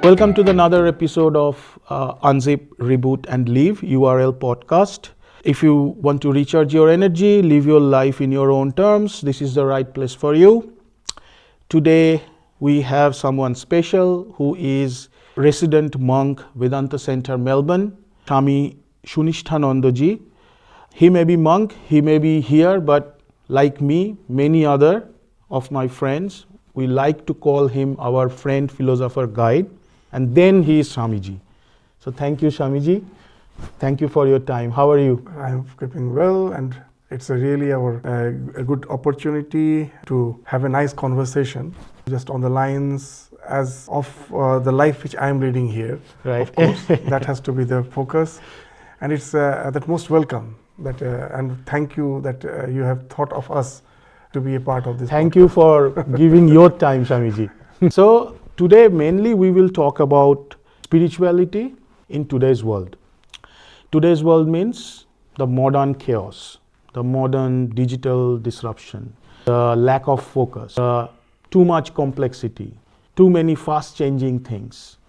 Welcome to another episode of Unzip, Reboot and Leave URL podcast. If you want to recharge your energy, live your life in your own terms, this is the right place for you. Today we have someone special who is resident monk, Vedanta Centre Melbourne, Swami Sunishthananda Ji. He may be monk, he may be here, but like me, many other of my friends, we like to call him our friend, philosopher, guide. And then he is Swamiji. So thank you, Swamiji. Thank you for your time. How are you? I'm keeping well, and it's a good opportunity to have a nice conversation, just on the lines as of the life which I'm leading here. Right. Of course, that has to be the focus, and it's that most welcome. And thank you that you have thought of us to be a part of this. Thank you for giving your time, Swamiji. So today mainly we will talk about spirituality in today's world. Today's world means the modern chaos, the modern digital disruption, the lack of focus, too much complexity, too many fast changing things.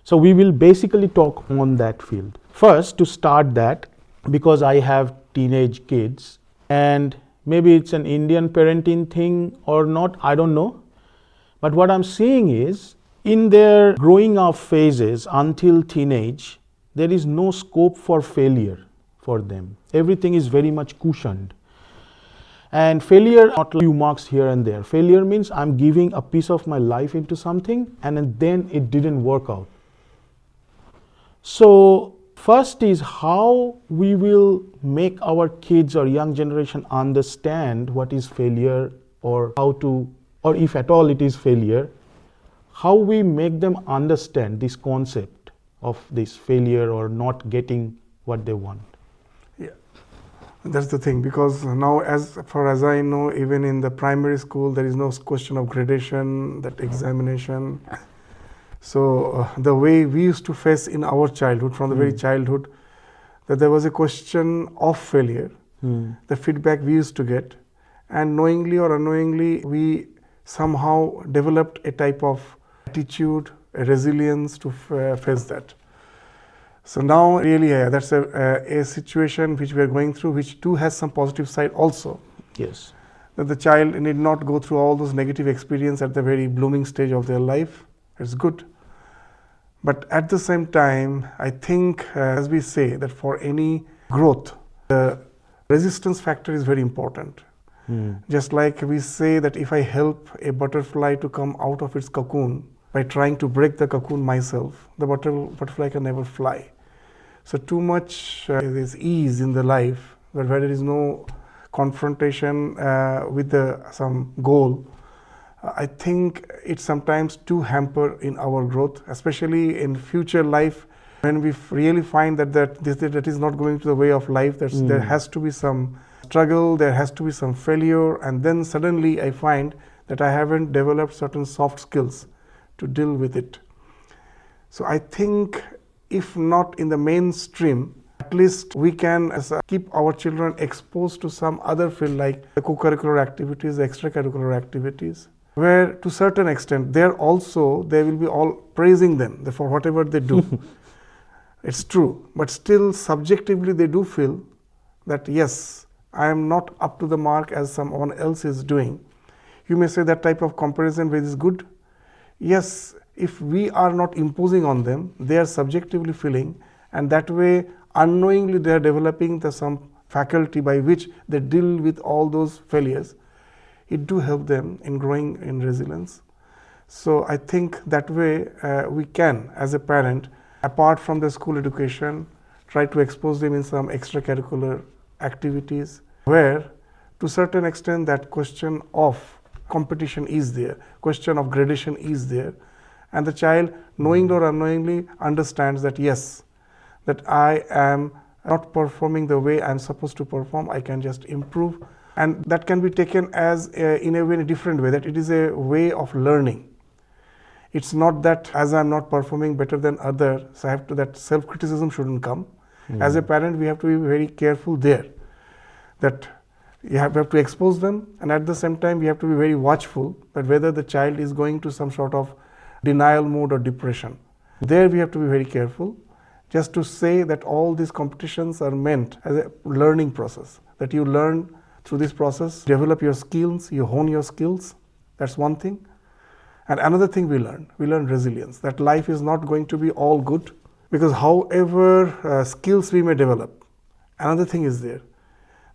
So we will basically talk on that field. First, to start that, because I have teenage kids, and maybe it's an Indian parenting thing or not, I don't know. But what I'm seeing is, in their growing up phases until teenage, there is no scope for failure for them. Everything is very much cushioned. And failure, not a few marks here and there. Failure means I'm giving a piece of my life into something and then it didn't work out. So first is how we will make our kids or young generation understand what is failure, or how to, or if at all it is failure, how we make them understand this concept of this failure or not getting what they want. Yeah, that's the thing, because now as far as I know, even in the primary school, there is no question of gradation, that examination. So the way we used to face in our childhood, from the very childhood, that there was a question of failure, the feedback we used to get, and knowingly or unknowingly, we somehow developed a type of attitude, a resilience to face that. So now really that's a situation which we are going through, which too has some positive side also. Yes. That the child need not go through all those negative experience at the very blooming stage of their life. It's good. But at the same time, I think, as we say, that for any growth, the resistance factor is very important. Just like we say that if I help a butterfly to come out of its cocoon by trying to break the cocoon myself, the butterfly can never fly. So too much is ease in the life, but where there is no confrontation with some goal, I think it's sometimes too hamper in our growth, especially in future life, when we really find that is not going to the way of life. There has to be some struggle, there has to be some failure, and then suddenly I find that I haven't developed certain soft skills to deal with it. So I think if not in the mainstream, at least we can keep our children exposed to some other field, like the co-curricular activities, the extracurricular activities, where to certain extent they will be all praising them for whatever they do. It's true, but still subjectively they do feel that yes, I am not up to the mark as someone else is doing. You may say that type of comparison is good. Yes, if we are not imposing on them, they are subjectively feeling, and that way unknowingly they are developing some faculty by which they deal with all those failures. It do help them in growing in resilience. So I think that way we can, as a parent, apart from the school education, try to expose them in some extracurricular activities where to certain extent that question of competition is there, question of gradation is there, and the child knowingly or unknowingly understands that yes, that I am not performing the way I'm supposed to perform, I can just improve, and that can be taken as in a different way, that it is a way of learning. It's not that as I'm not performing better than others, so I have to, that self-criticism shouldn't come. As a parent, we have to be very careful there, that you have to expose them, and at the same time we have to be very watchful that whether the child is going to some sort of denial mode or depression. There we have to be very careful. Just to say that all these competitions are meant as a learning process, that you learn through this process, develop your skills, you hone your skills. That's one thing. And another thing we learn resilience, that life is not going to be all good, because however skills we may develop, another thing is there,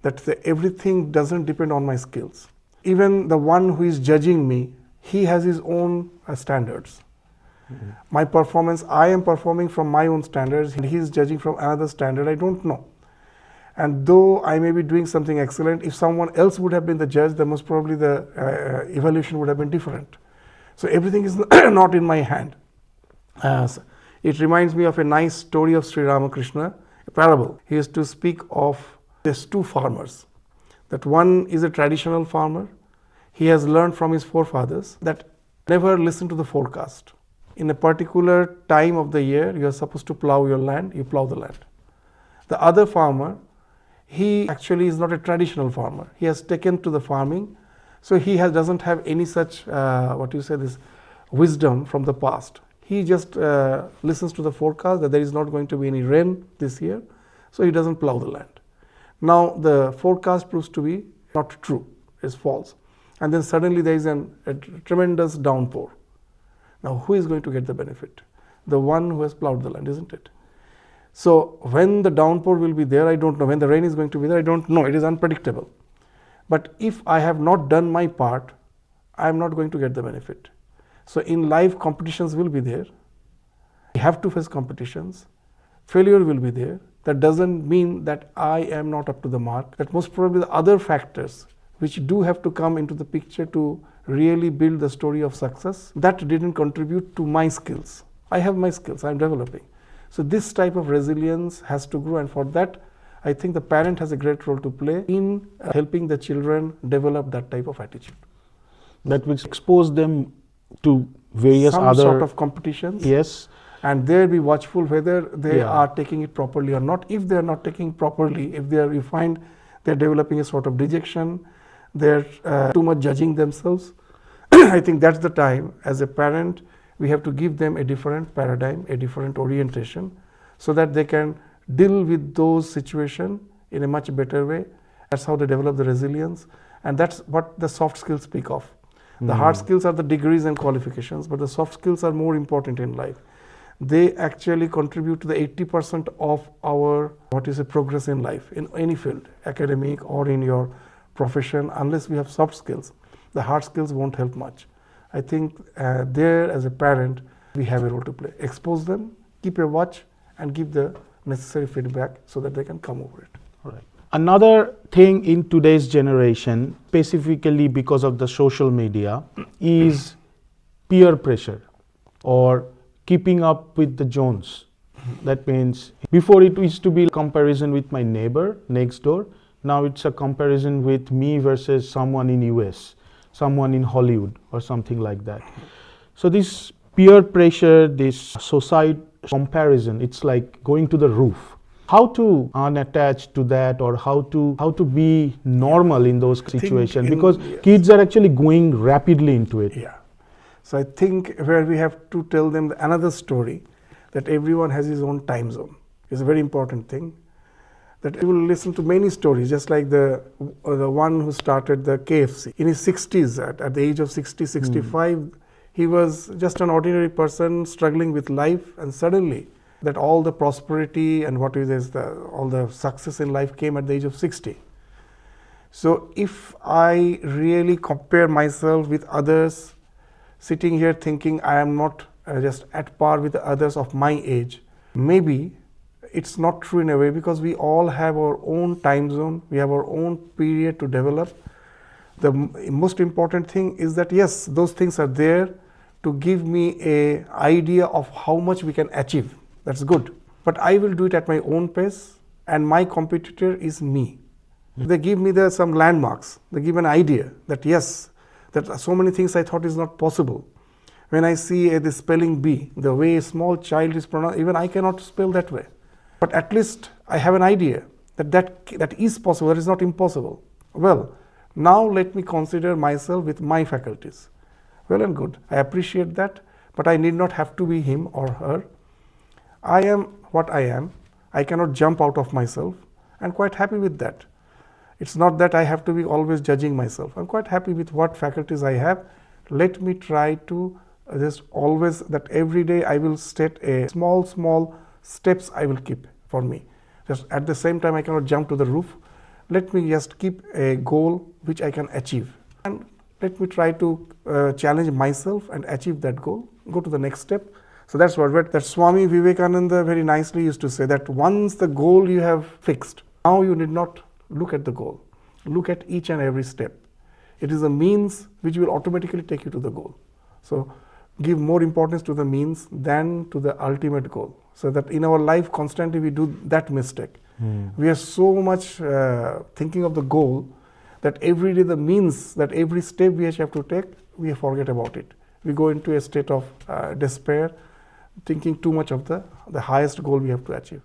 that everything doesn't depend on my skills. Even the one who is judging me, he has his own standards. Mm-hmm. My performance, I am performing from my own standards, and he is judging from another standard, I don't know. And though I may be doing something excellent, if someone else would have been the judge, then most probably the evaluation would have been different. So everything is not in my hand. It reminds me of a nice story of Sri Ramakrishna, a parable. He used to speak of these two farmers. That one is a traditional farmer. He has learned from his forefathers that never listen to the forecast. In a particular time of the year, you are supposed to plow your land, you plow the land. The other farmer, he actually is not a traditional farmer. He has taken to the farming, so he doesn't have any such, this wisdom from the past. He just listens to the forecast that there is not going to be any rain this year, so he doesn't plow the land. Now the forecast proves to be not true, it's false. And then suddenly there is a tremendous downpour. Now who is going to get the benefit? The one who has plowed the land, isn't it? So when the downpour will be there, I don't know. When the rain is going to be there, I don't know. It is unpredictable. But if I have not done my part, I am not going to get the benefit. So in life, competitions will be there. We have to face competitions. Failure will be there. That doesn't mean that I am not up to the mark. That most probably the other factors which do have to come into the picture to really build the story of success, that didn't contribute to my skills. I have my skills, I'm developing. So this type of resilience has to grow, and for that, I think the parent has a great role to play in helping the children develop that type of attitude. That will expose them to various some other sort of competitions. Yes. And there be watchful whether they are taking it properly or not. If they are not taking it properly, if you find they're developing a sort of dejection, they're too much judging themselves, I think that's the time as a parent we have to give them a different paradigm, a different orientation, so that they can deal with those situations in a much better way. That's how they develop the resilience, and that's what the soft skills speak of. The hard skills are the degrees and qualifications, but the soft skills are more important in life. They actually contribute to the 80% of our progress in life, in any field, academic or in your profession. Unless we have soft skills, the hard skills won't help much. I think there as a parent, we have a role to play. Expose them, keep a watch, and give the necessary feedback so that they can come over it. All right. Another thing in today's generation, specifically because of the social media, is peer pressure or keeping up with the Jones. That means before it used to be a comparison with my neighbor next door. Now it's a comparison with me versus someone in US, someone in Hollywood or something like that. So this peer pressure, this society comparison, it's like going to the roof. How to unattach to that, or how to be normal in those situations, because kids are actually going rapidly into it. Yeah. So I think where we have to tell them another story, that everyone has his own time zone, is a very important thing. That you will listen to many stories, just like the one who started the KFC. In his 60s, at the age of 60, 65, he was just an ordinary person struggling with life, and suddenly that all the prosperity and all the success in life came at the age of 60. So if I really compare myself with others, sitting here thinking I am not just at par with the others of my age, maybe it's not true in a way, because we all have our own time zone, we have our own period to develop. The most important thing is that yes, those things are there to give me an idea of how much we can achieve. That's good. But I will do it at my own pace, and my competitor is me. They give me some landmarks. They give an idea that yes, that so many things I thought is not possible. When I see the spelling bee, the way a small child is pronounced, even I cannot spell that way. But at least I have an idea that is possible, that is not impossible. Well, now let me consider myself with my faculties. Well and good, I appreciate that, but I need not have to be him or her. I am what I am. I cannot jump out of myself. I'm quite happy with that. It's not that I have to be always judging myself. I'm quite happy with what faculties I have. Let me try to just always, that every day I will set a small steps I will keep for me. Just at the same time I cannot jump to the roof. Let me just keep a goal which I can achieve. And let me try to challenge myself and achieve that goal. Go to the next step. So that's what that Swami Vivekananda very nicely used to say, that once the goal you have fixed, now you need not look at the goal. Look at each and every step. It is a means which will automatically take you to the goal. So give more importance to the means than to the ultimate goal. So that in our life constantly we do that mistake. We are so much thinking of the goal that every day the means, that every step we have to take, we forget about it. We go into a state of despair, thinking too much of the highest goal we have to achieve.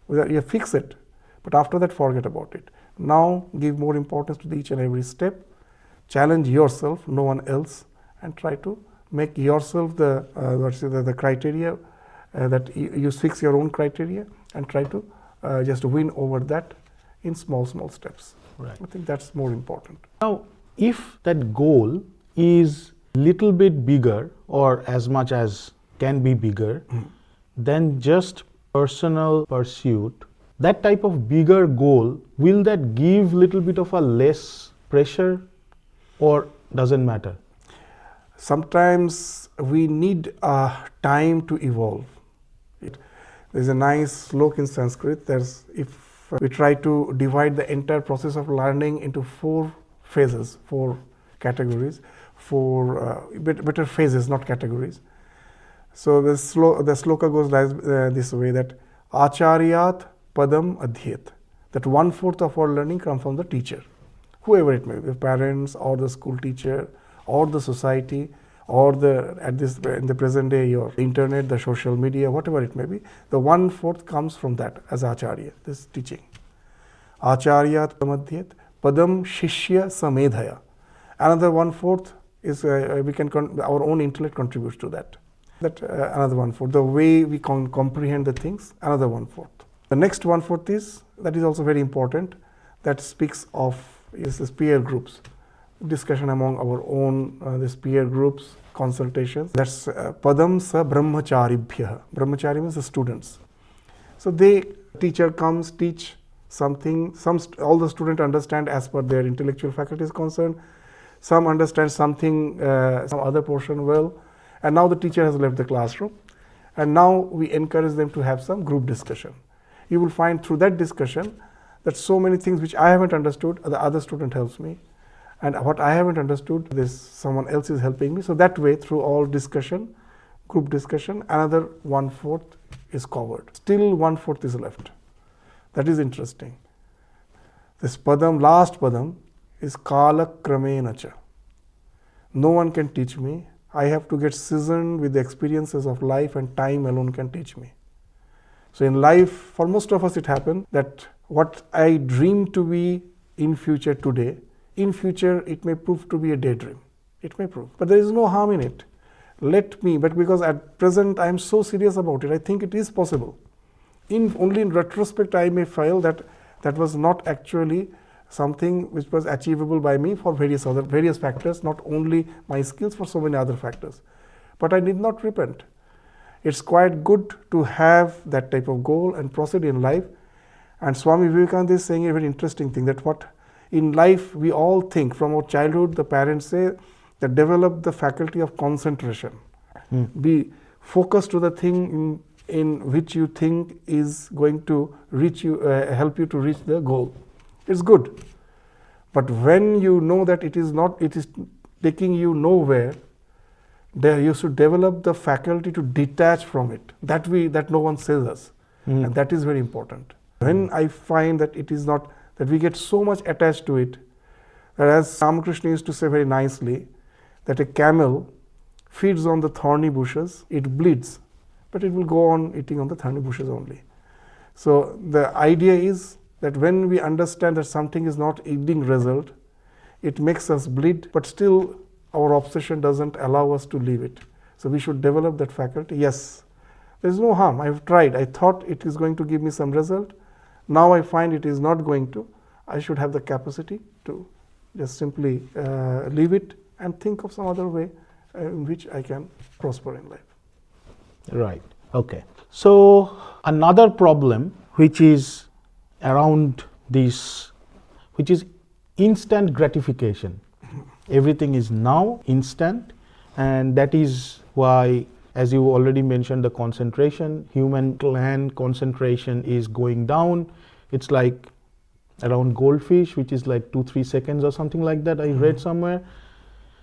You fix it, but after that forget about it. Now give more importance to each and every step. Challenge yourself, no one else, and try to make yourself the criteria, that you fix your own criteria and try to just win over that in small steps. Right. I think that's more important. Now, if that goal is little bit bigger or as much as can be bigger than just personal pursuit, that type of bigger goal, will that give little bit of a less pressure or doesn't matter? Sometimes we need time to evolve. There's a nice slok in Sanskrit. There's, if we try to divide the entire process of learning into 4 phases, 4 categories, 4 better phases, not categories. So the sloka goes this way, that Acharyat Padam Adhyet, that 1/4 of our learning comes from the teacher, whoever it may be, the parents or the school teacher or the society or in the present day your internet, the social media, whatever it may be. The 1/4 comes from that as Acharya, this teaching. Acharyat Padam Adhyet, Padam Shishya Samedhaya. Another 1/4 is our own intellect contributes to that. Another 1/4, the way we comprehend the things, another 1/4. The next 1/4 that is also very important, that speaks of the peer groups, discussion among our own these peer groups, consultations. That's Padam Sa Brahmacharibhyah. Brahmachari means the students. So teacher comes, teach something, all the students understand as per their intellectual faculty is concerned. Some understand something, some other portion well, and now the teacher has left the classroom, and now we encourage them to have some group discussion. You will find through that discussion that so many things which I haven't understood, the other student helps me, and what I haven't understood, someone else is helping me. So that way, through all discussion, group discussion, another 1/4 is covered. Still 1/4 is left. That is interesting. This padam, last padam, is kala kramenacha. No one can teach me. I have to get seasoned with the experiences of life, and time alone can teach me. So in life, for most of us it happens that what I dream to be in future today, in future it may prove to be a daydream. It may prove. But there is no harm in it. But because at present I am so serious about it, I think it is possible. Only in retrospect I may feel that was not actually something which was achievable by me for various factors, not only my skills, for so many other factors. But I need not repent. It's quite good to have that type of goal and proceed in life. And Swami Vivekananda is saying a very interesting thing, that what in life we all think from our childhood, the parents say that develop the faculty of concentration. Be focused to the thing in which you think is going to help you to reach the goal. It's good. But when you know that it is taking you nowhere, there you should develop the faculty to detach from it. That no one says us. And that is very important. When I find that it is not, that we get so much attached to it, that as Ramakrishna used to say very nicely, that a camel feeds on the thorny bushes, it bleeds, but it will go on eating on the thorny bushes only. So the idea is that when we understand that something is not yielding result, it makes us bleed, but still our obsession doesn't allow us to leave it. So we should develop that faculty. Yes, There is no harm. I've tried. I thought it is going to give me some result. Now I find it is not going to. I should have the capacity to just simply leave it and think of some other way in which I can prosper in life. Right. Okay. So another problem which is around this, which is instant gratification. Everything is now instant, and that is why, as you already mentioned, the concentration, human clan concentration is going down. It's like around goldfish, which is like 2-3 seconds or something like that, I read somewhere.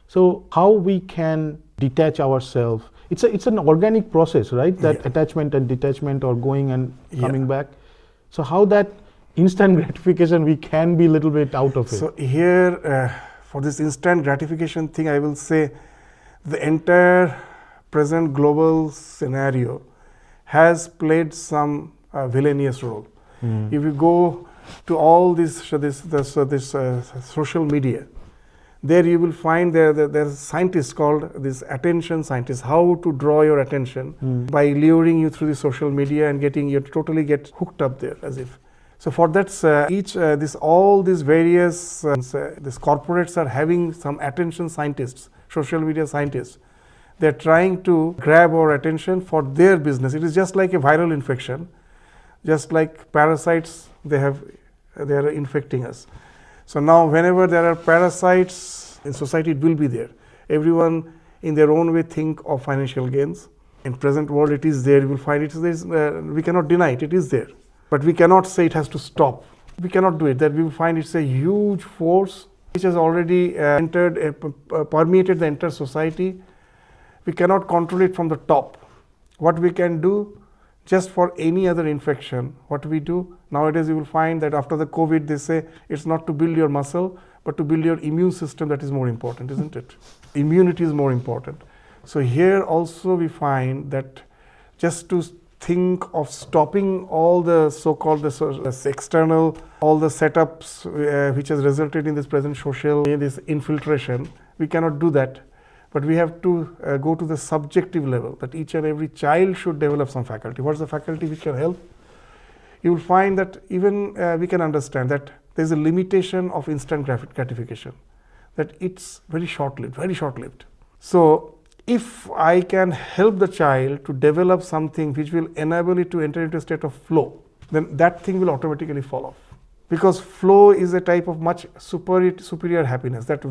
So how we can detach ourselves? It's an organic process, right? That attachment and detachment are going and coming back. So how that instant gratification we can be a little bit out of it? So here, for this instant gratification thing, I will say the entire present global scenario has played some villainous role. If you go to all this social media, there you will find there's scientists called this attention scientists, how to draw your attention by luring you through the social media and getting you to totally get hooked up there, as if. So for that, all these various these corporates are having some attention scientists, social media scientists. They're trying to grab our attention for their business. It is just like a viral infection, just like parasites. They are infecting us. So now whenever there are parasites in society, it will be there. Everyone in their own way think of financial gains. In present world, it is there. You will find it is there. We cannot deny it. It is there. But we cannot say it has to stop. We cannot do it. That we will find it's a huge force which has already permeated the entire society. We cannot control it from the top. What we can do, just for any other infection, what we do nowadays, you will find that after the COVID, they say it's not to build your muscle, but to build your immune system. That is more important, isn't it? Immunity is more important. So here also we find that just to think of stopping all the so-called external, all the setups which has resulted in this present social, this infiltration, we cannot do that. But we have to go to the subjective level, that each and every child should develop some faculty. What's the faculty which can help? You will find that even we can understand that there is a limitation of instant gratification, that it's very short-lived, very short-lived. So if I can help the child to develop something which will enable it to enter into a state of flow, then that thing will automatically fall off. Because flow is a type of much superior happiness, that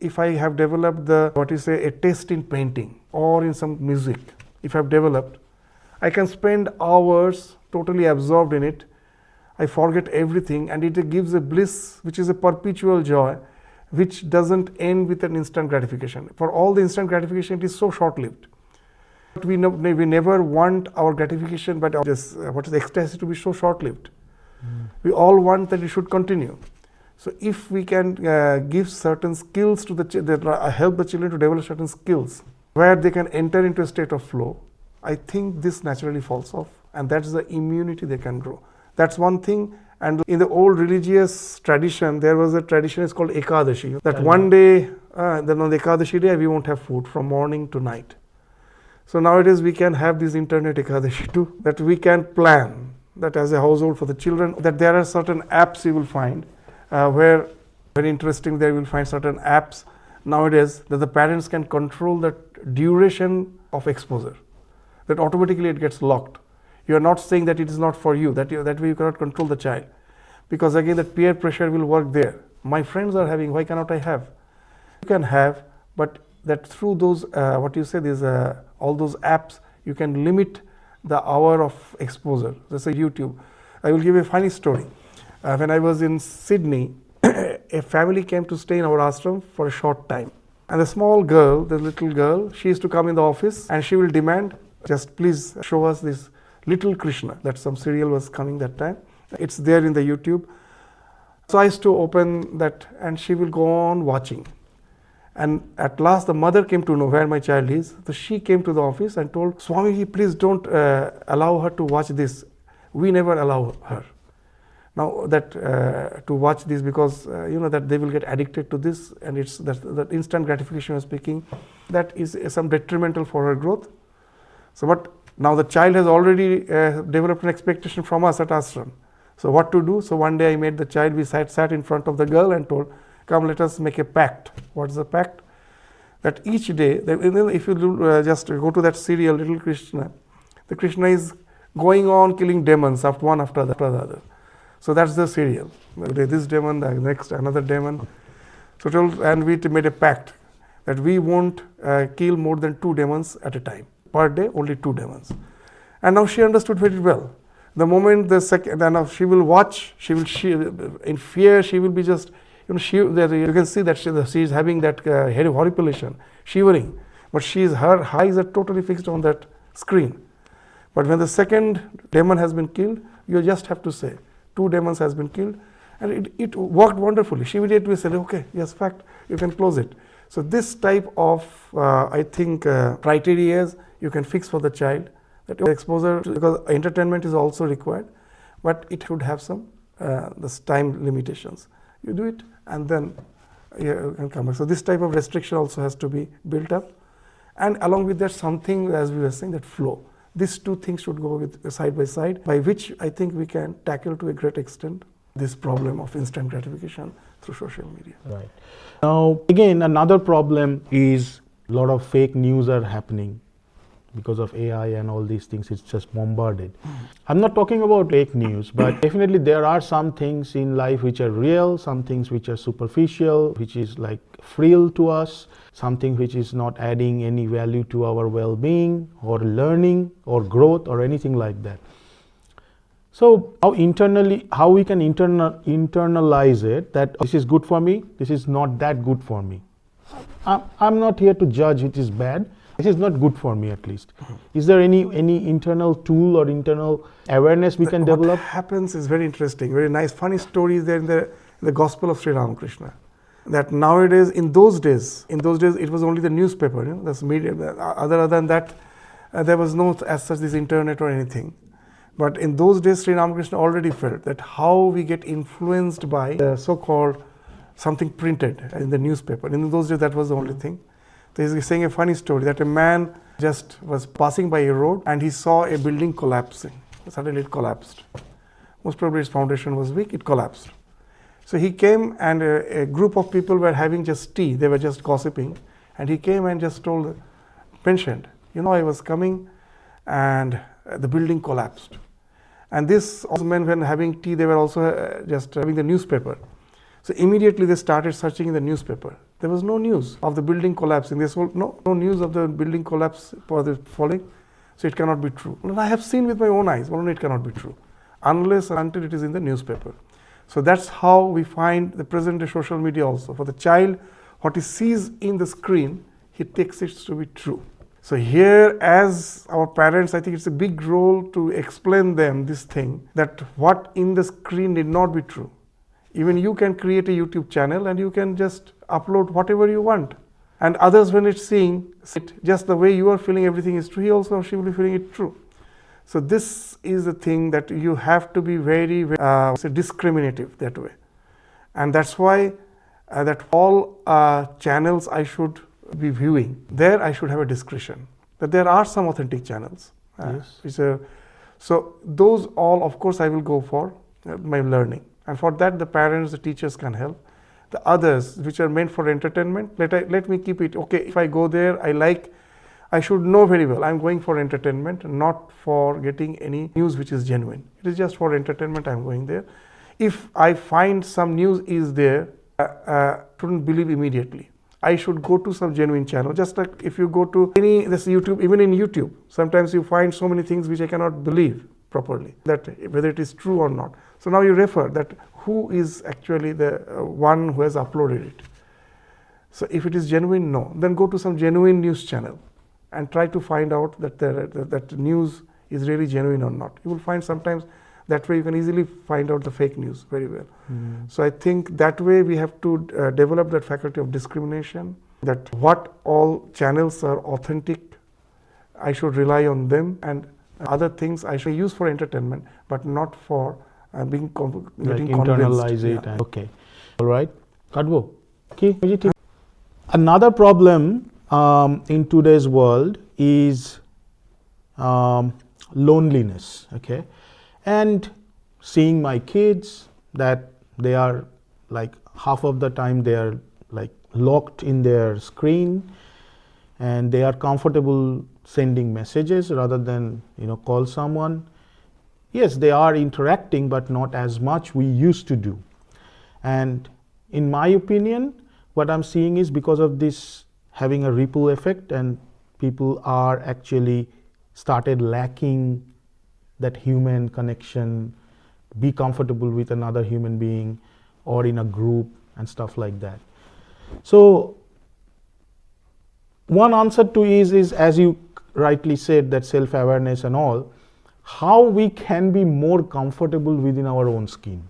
if I have developed a taste in painting or in some music, if I have developed, I can spend hours totally absorbed in it. I forget everything, and it gives a bliss which is a perpetual joy, which doesn't end with an instant gratification. For all the instant gratification, it is so short-lived. We never want our gratification, but ecstasy to be so short-lived. We all want that it should continue. So if we can give certain skills to help the children to develop certain skills where they can enter into a state of flow, I think this naturally falls off, and that's the immunity they can grow. That's one thing. And in the old religious tradition, there was a tradition, it's called Ekadashi, that one day, then on the Ekadashi day, we won't have food from morning to night. So nowadays we can have this internet Ekadashi too, that we can plan that as a household for the children, that there are certain apps you will find where, very interesting, there you will find certain apps nowadays that the parents can control the duration of exposure, that automatically it gets locked. You are not saying that it is not for you, that way you cannot control the child. Because again, that peer pressure will work there. My friends are having, why cannot I have? You can have, but that through those, all those apps, you can limit the hour of exposure. Let's say YouTube. I will give a funny story. When I was in Sydney, a family came to stay in our ashram for a short time. And the small girl, the little girl, she used to come in the office and she will demand, just please show us this Little Krishna. That some serial was coming that time. It's there in the YouTube. So I used to open that and she will go on watching. And at last the mother came to know where my child is. So she came to the office and told, Swamiji, please don't allow her to watch this. We never allow her. Now that to watch this, because that they will get addicted to this, and it's that instant gratification I was speaking, that is some detrimental for her growth. So but Now the child has already developed an expectation from us at ashram. So what to do? So one day I made the child, we sat in front of the girl and told, come, let us make a pact. What is the pact? That each day, if you just go to that serial, Little Krishna, the Krishna is going on killing demons one after the other. So that's the serial. This demon, the next another demon. So and we made a pact that we won't kill more than 2 demons at a time. Per day, only 2 demons. And now she understood very well. The moment the second, then she will watch, in fear, she will be just, you can see that she is having that horripilation, shivering. But her eyes are totally fixed on that screen. But when the second demon has been killed, you just have to say, 2 demons has been killed. And it worked wonderfully. She immediately said, okay, yes, fact, you can close it. So this type of, I think, criteria you can fix for the child. That exposure, because entertainment is also required, but it should have some this time limitations. You do it and then you can come back. So this type of restriction also has to be built up, and along with that something, as we were saying, that flow. These 2 things should go with side by side, by which I think we can tackle to a great extent this problem of instant gratification through social media. Right. Now again, another problem is a lot of fake news are happening. Because of AI and all these things, it's just bombarded. I'm not talking about fake news, but definitely there are some things in life which are real, some things which are superficial, which is like frill to us, something which is not adding any value to our well-being or learning or growth or anything like that. So how we can internalize it, that this is good for me, this is not that good for me. I'm not here to judge it is bad. This is not good for me, at least. Is there any internal tool or internal awareness we can develop? What happens is very interesting, very nice, funny stories there in the Gospel of Sri Ramakrishna. That nowadays, in those days, it was only the newspaper, that's media. Other than that, there was no as such this internet or anything. But in those days, Sri Ramakrishna already felt that how we get influenced by the so-called something printed in the newspaper. In those days, that was the only thing. He's saying a funny story that a man just was passing by a road and he saw a building collapsing. Suddenly it collapsed. Most probably its foundation was weak, it collapsed. So he came and a group of people were having just tea, they were just gossiping. And he came and just mentioned, I was coming and the building collapsed. And this also men, when having tea, they were also just having the newspaper. So immediately they started searching in the newspaper. There was no news of the building collapsing. They said, no news of the building collapse for the falling, so it cannot be true. Well, I have seen with my own eyes, well, no, it cannot be true, unless and until it is in the newspaper. So that's how we find the present day social media also. For the child, what he sees in the screen, he takes it to be true. So here, as our parents, I think it's a big role to explain them this thing, that what in the screen need not be true. Even you can create a YouTube channel and you can just upload whatever you want. And others, when it's seeing it, just the way you are feeling everything is true, he also or she will be feeling it true. So this is the thing that you have to be very, discriminative that way. And that's why that all channels I should be viewing, there I should have a discretion. That there are some authentic channels. Yes. So those all, of course, I will go for my learning. And for that, the parents, the teachers can help. The others, which are meant for entertainment, let me keep it. Okay, if I go there, I should know very well, I'm going for entertainment, not for getting any news which is genuine. It is just for entertainment, I'm going there. If I find some news is there, shouldn't believe immediately. I should go to some genuine channel. Just like if you go to this YouTube, even in YouTube, sometimes you find so many things which I cannot believe properly, that whether it is true or not. So now you refer that who is actually the one who has uploaded it. So if it is genuine, no. Then go to some genuine news channel and try to find out that that news is really genuine or not. You will find sometimes that way you can easily find out the fake news very well. So I think that way we have to develop that faculty of discrimination, that what all channels are authentic, I should rely on them, and other things I should use for entertainment, but not for getting internalize convinced. it. Okay. All right. Kadwo. Another problem in today's world is loneliness, okay, and seeing my kids that they are like half of the time they are like locked in their screen, and they are comfortable sending messages rather than call someone. Yes, they are interacting, but not as much we used to do. And in my opinion, what I'm seeing is because of this having a ripple effect, and people are actually started lacking that human connection, be comfortable with another human being or in a group and stuff like that. So one answer to is as you rightly said, that self-awareness and all, how we can be more comfortable within our own skin.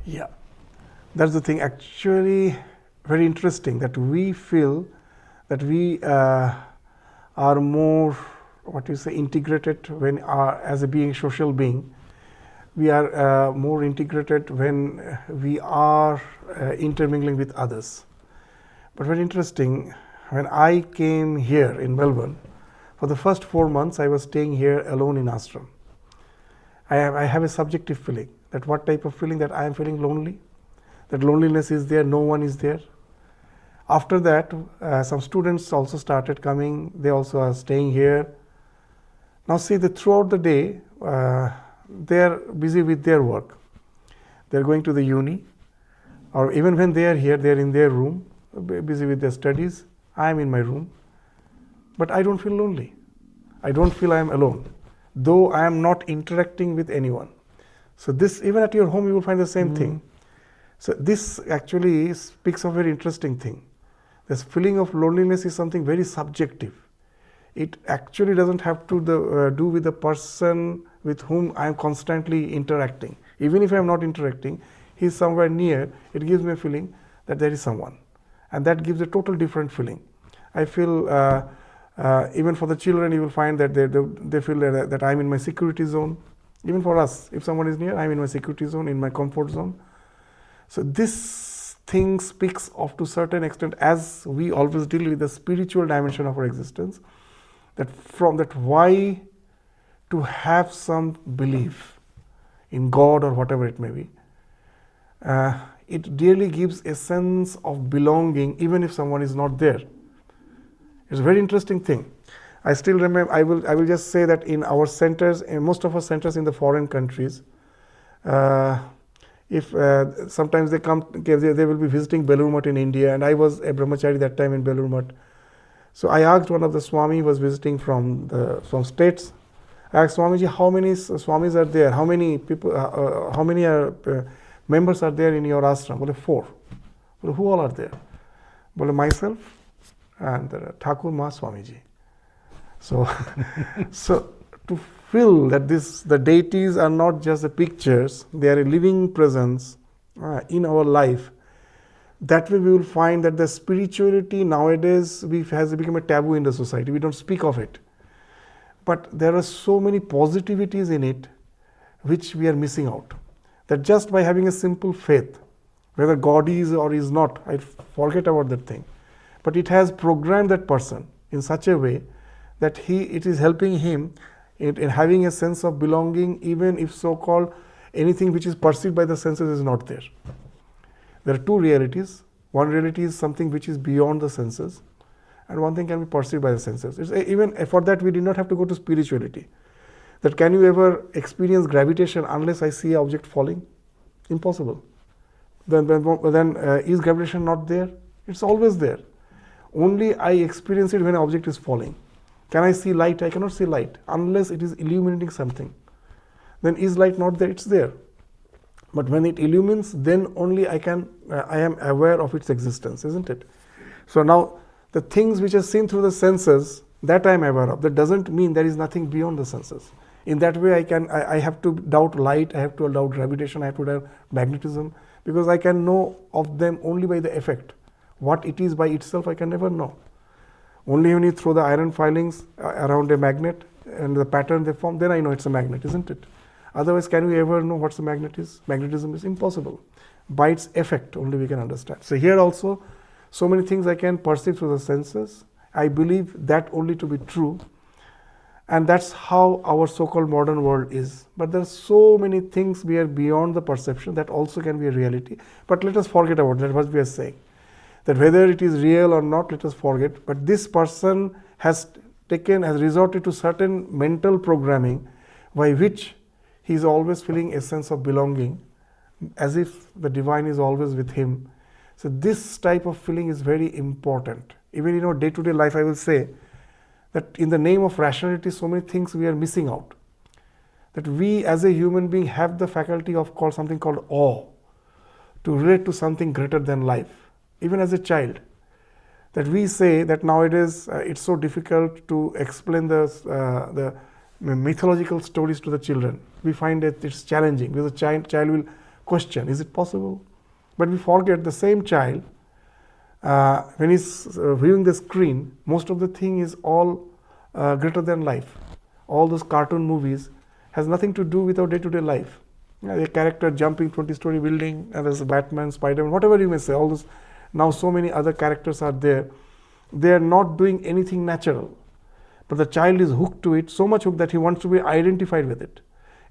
Yeah, that's the thing. Actually, very interesting that we feel that we are more, what you say, integrated when as a being, social being. We are more integrated when we are intermingling with others. But very interesting, when I came here in Melbourne, for the first 4 months I was staying here alone in ashram. I have a subjective feeling, that what type of feeling, that I am feeling lonely, that loneliness is there, no one is there. After that, some students also started coming, they also are staying here. Now see, that throughout the day, they are busy with their work. They are going to the uni, or even when they are here, they are in their room, busy with their studies. I am in my room, but I don't feel lonely. I don't feel I am alone, though I am not interacting with anyone. So this, even at your home, you will find the same thing. So this actually speaks of a very interesting thing. This feeling of loneliness is something very subjective. It actually doesn't have to do with the person with whom I am constantly interacting. Even if I am not interacting, he is somewhere near, it gives me a feeling that there is someone. And that gives a total different feeling. I feel, even for the children, you will find that they feel that I am in my security zone. Even for us, if someone is near, I am in my security zone, in my comfort zone. So this thing speaks of, to a certain extent, as we always deal with the spiritual dimension of our existence, that from that why to have some belief in God or whatever it may be, it really gives a sense of belonging even if someone is not there. It's a very interesting thing. I still remember, I will just say that in our centers, in most of our centers in the foreign countries, if sometimes they come, they will be visiting Belur Math in India, and I was a brahmachari that time in Belur Math. So I asked one of the Swami who was visiting from states. I asked Swamiji, how many Swamis are there? How many people? How many members are there in your ashram? Bole 4. Bole, who all are there? Bole, myself and Thakur Ma Swamiji. So, so to feel that the deities are not just the pictures; they are a living presence in our life. That way we will find that the spirituality nowadays has become a taboo in the society. We don't speak of it. But there are so many positivities in it which we are missing out. That just by having a simple faith, whether God is or is not, I forget about that thing. But it has programmed that person in such a way that it is helping him in having a sense of belonging, even if so-called anything which is perceived by the senses is not there. There are two realities. One reality is something which is beyond the senses, and one thing can be perceived by the senses. Even for that, we did not have to go to spirituality. That can you ever experience gravitation unless I see an object falling? Impossible. Then is gravitation not there? It's always there. Only I experience it when an object is falling. Can I see light? I cannot see light unless it is illuminating something. Then is light not there? It's there. But when it illumines, then only I am aware of its existence, isn't it? So now the things which are seen through the senses, that I am aware of. That doesn't mean there is nothing beyond the senses. In that way, I have to doubt light, I have to doubt gravitation, I have to doubt magnetism, because I can know of them only by the effect. What it is by itself, I can never know. Only when you throw the iron filings around a magnet and the pattern they form, then I know it's a magnet, isn't it? Otherwise, can we ever know what's the magnet is? Magnetism is impossible. By its effect, only we can understand. So here also, so many things I can perceive through the senses. I believe that only to be true. And that's how our so-called modern world is. But there are so many things we are beyond the perception that also can be a reality. But let us forget about that, what we are saying. That whether it is real or not, let us forget. But this person has resorted to certain mental programming by which he is always feeling a sense of belonging, as if the divine is always with him. So this type of feeling is very important. Even in our day-to-day life, I will say that in the name of rationality, so many things we are missing out. That we as a human being have the faculty of something called awe, to relate to something greater than life. Even as a child, that we say that nowadays it's so difficult to explain the mythological stories to the children. We find that it's challenging because the child will question, is it possible? But we forget the same child, when he's viewing the screen, most of the thing is all greater than life. All those cartoon movies has nothing to do with our day-to-day life. A character jumping 20-story building, and there's Batman, Spider-Man, whatever you may say, all those. Now so many other characters are there. They are not doing anything natural. But the child is hooked to it, so much hooked that he wants to be identified with it.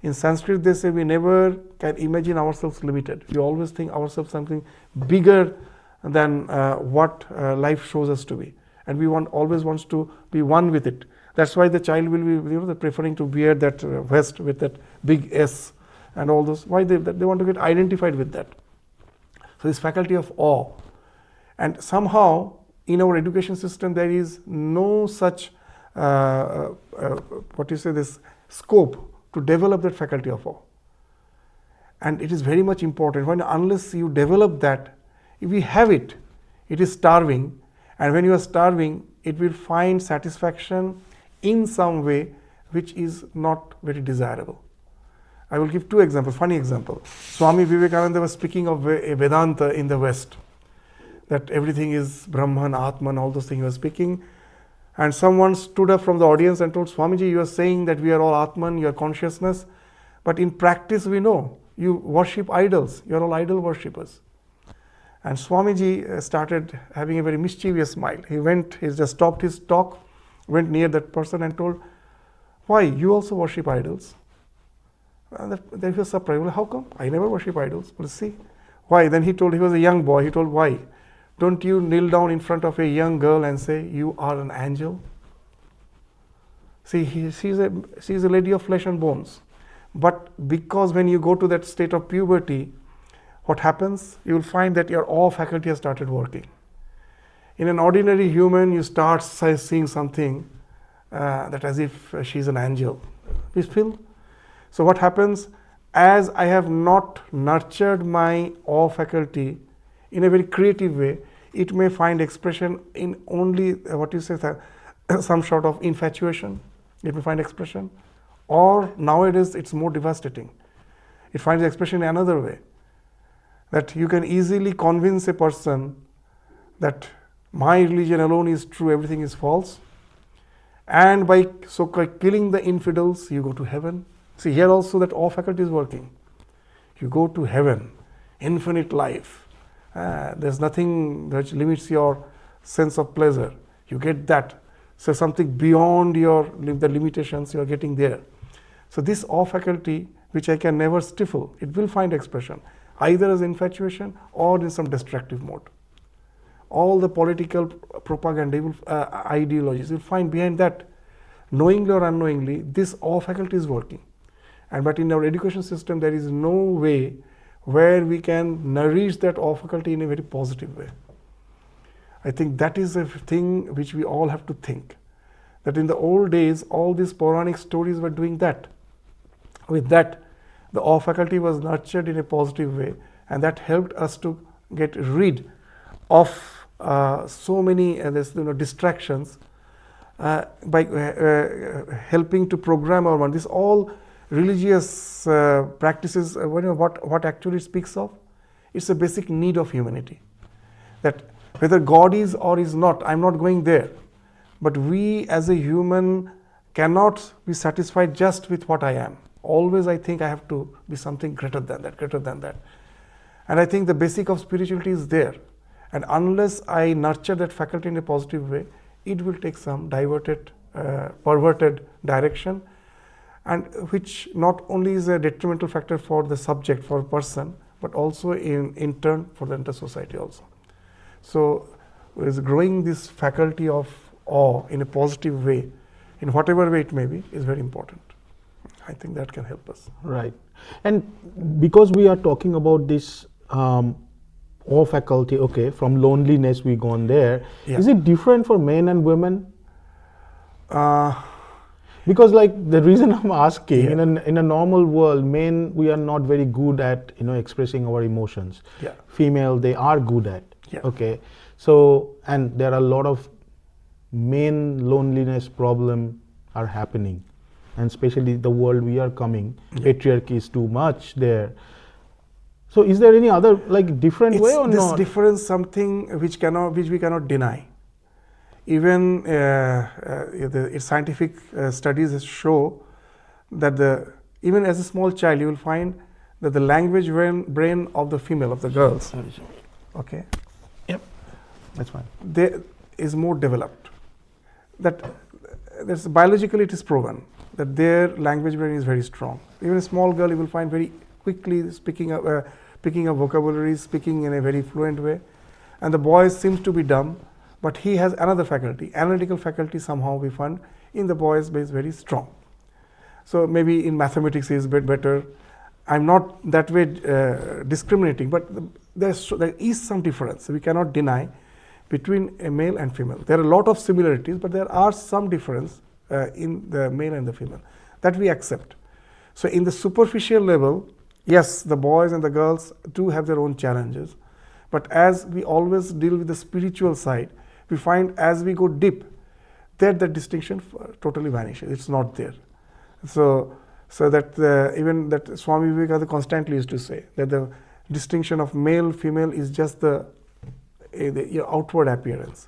In Sanskrit, they say we never can imagine ourselves limited. We always think ourselves something bigger than what life shows us to be. And we always wants to be one with it. That's why the child will be preferring to wear that vest with that big S and all those. Why they want to get identified with that. So this faculty of awe. And somehow in our education system there is no such this scope to develop that faculty of awe. And it is very much important. Unless you develop that, if we have it, it is starving. And when you are starving, it will find satisfaction in some way which is not very desirable. I will give two examples, funny example. Swami Vivekananda was speaking of Vedanta in the West, that everything is Brahman, Atman, all those things he was speaking. And someone stood up from the audience and told, Swamiji, you are saying that we are all Atman, you are consciousness, but in practice we know you worship idols, you are all idol worshippers. And Swamiji started having a very mischievous smile. He just stopped his talk, went near that person and told, why, you also worship idols? And they were surprised. Well, how come? I never worship idols. Well, see. Why? Then he was a young boy, he told, why? Don't you kneel down in front of a young girl and say, you are an angel? See, she's a lady of flesh and bones. But because when you go to that state of puberty, what happens? You will find that your awe faculty has started working. In an ordinary human, you start seeing something that as if she's an angel. Please feel? So what happens? As I have not nurtured my awe faculty in a very creative way, it may find expression in only some sort of infatuation. It may find expression. Or nowadays it's more devastating. It finds expression in another way. That you can easily convince a person that my religion alone is true, everything is false. And by killing the infidels, you go to heaven. See, here also that awe faculty is working. You go to heaven, infinite life. There's nothing that limits your sense of pleasure. You get that. So something beyond the limitations, you are getting there. So this awe faculty, which I can never stifle, it will find expression, either as infatuation or in some destructive mode. All the political propaganda, ideologies, you'll find behind that, knowingly or unknowingly, this awe faculty is working. But in our education system, there is no way where we can nourish that awe faculty in a very positive way. I think that is a thing which we all have to think. That in the old days, all these Puranic stories were doing that. With that, the awe faculty was nurtured in a positive way, and that helped us to get rid of so many distractions by helping to program our mind. This all religious practices, what actually speaks of? It's a basic need of humanity. That whether God is or is not, I'm not going there. But we as a human cannot be satisfied just with what I am. Always I think I have to be something greater than that. And I think the basic of spirituality is there. And unless I nurture that faculty in a positive way, it will take some diverted perverted direction, and which not only is a detrimental factor for the subject, for a person, but also in turn for the entire society also. So is growing this faculty of awe in a positive way, in whatever way it may be, is very important. I think that can help us. Right. And because we are talking about this awe faculty, okay, from loneliness we gone there. Yeah. Is it different for men and women? Because like the reason I'm asking, Yeah. in a normal world, men, we are not very good at expressing our emotions. Yeah. Female, they are good at. Yeah. Okay. So, and there are a lot of men loneliness problem are happening, and especially the world we are coming, patriarchy is too much there. So is there any other like different way or this not? difference something which we cannot deny. Even its scientific studies show that even as a small child you will find that the language brain of the female, of the girls, Sorry. okay, Yep. That's fine. is more developed. That's biologically it is proven that their language brain is very strong. Even a small girl you will find very quickly picking up vocabularies, speaking in a very fluent way, and the boy seems to be dumb, but he has another faculty, analytical faculty somehow we find in the boys is very strong. So maybe in mathematics he is a bit better. I'm not that way discriminating, but there is some difference we cannot deny between a male and female. There are a lot of similarities, but there are some difference in the male and the female that we accept. So in the superficial level, yes, the boys and the girls do have their own challenges, but as we always deal with the spiritual side, we find as we go deep, that distinction totally vanishes. It's not there. So that even that Swami Vivekananda constantly used to say that the distinction of male female is just the outward appearance.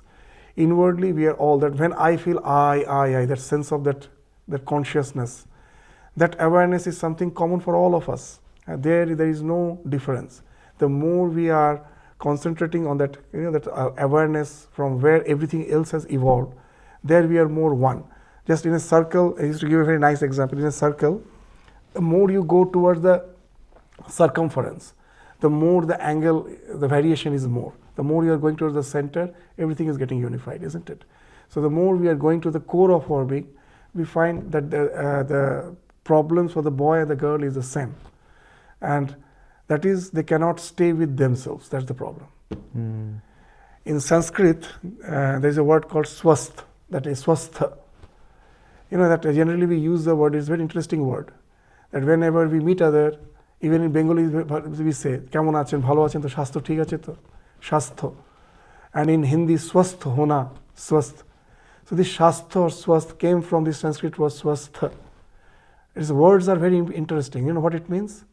Inwardly, we are all that. When I feel I, that sense of that consciousness, that awareness is something common for all of us. There is no difference. The more we are concentrating on that, that awareness from where everything else has evolved, there we are more one. Just in a circle, I used to give a very nice example. In a circle, the more you go towards the circumference, the more the angle, the variation is more. The more you are going towards the center, everything is getting unified, isn't it? So the more we are going to the core of our being, we find that the problems for the boy and the girl is the same. And that is, they cannot stay with themselves. That's the problem. In Sanskrit, there is a word called swasth, that is swastha. That generally we use the word, it's a very interesting word. That whenever we meet other, even in Bengali we say, Kemon achen, bhalo achen, to shastho thik ache to? Shastho. And in Hindi, swasth hona, swasth. So this shastha or swasth came from the Sanskrit word swastha. Its words are very interesting. You know what it means?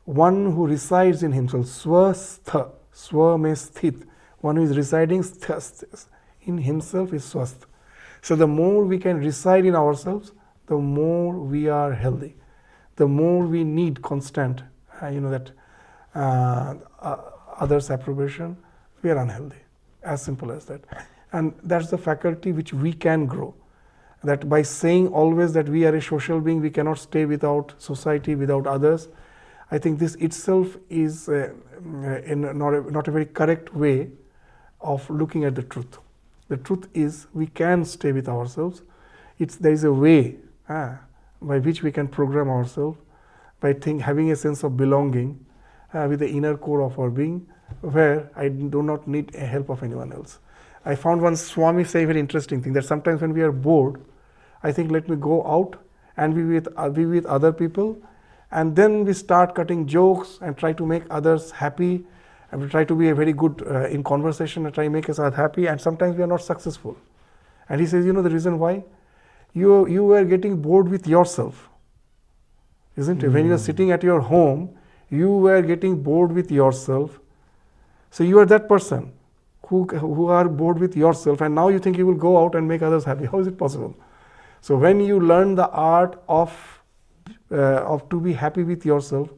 One who resides in himself, swastha, swa means sthit. One who is residing in himself is swasth. So the more we can reside in ourselves, the more we are healthy. The more we need constant, others' approbation, we are unhealthy. As simple as that. And that's the faculty which we can grow. That by saying always that we are a social being, we cannot stay without society, without others. I think this itself is not a very correct way of looking at the truth. The truth is we can stay with ourselves. There is a way by which we can program ourselves by having a sense of belonging with the inner core of our being, where I do not need a help of anyone else. I found one Swami say a very interesting thing, that sometimes when we are bored, I think let me go out and be with other people, and then we start cutting jokes and try to make others happy, and we try to be a very good in conversation and try to make us happy, and sometimes we are not successful. And he says, the reason why? You were getting bored with yourself, isn't it? When you are sitting at your home, you were getting bored with yourself. So you are that person who are bored with yourself, and now you think you will go out and make others happy. How is it possible? So when you learn the art of to be happy with yourself,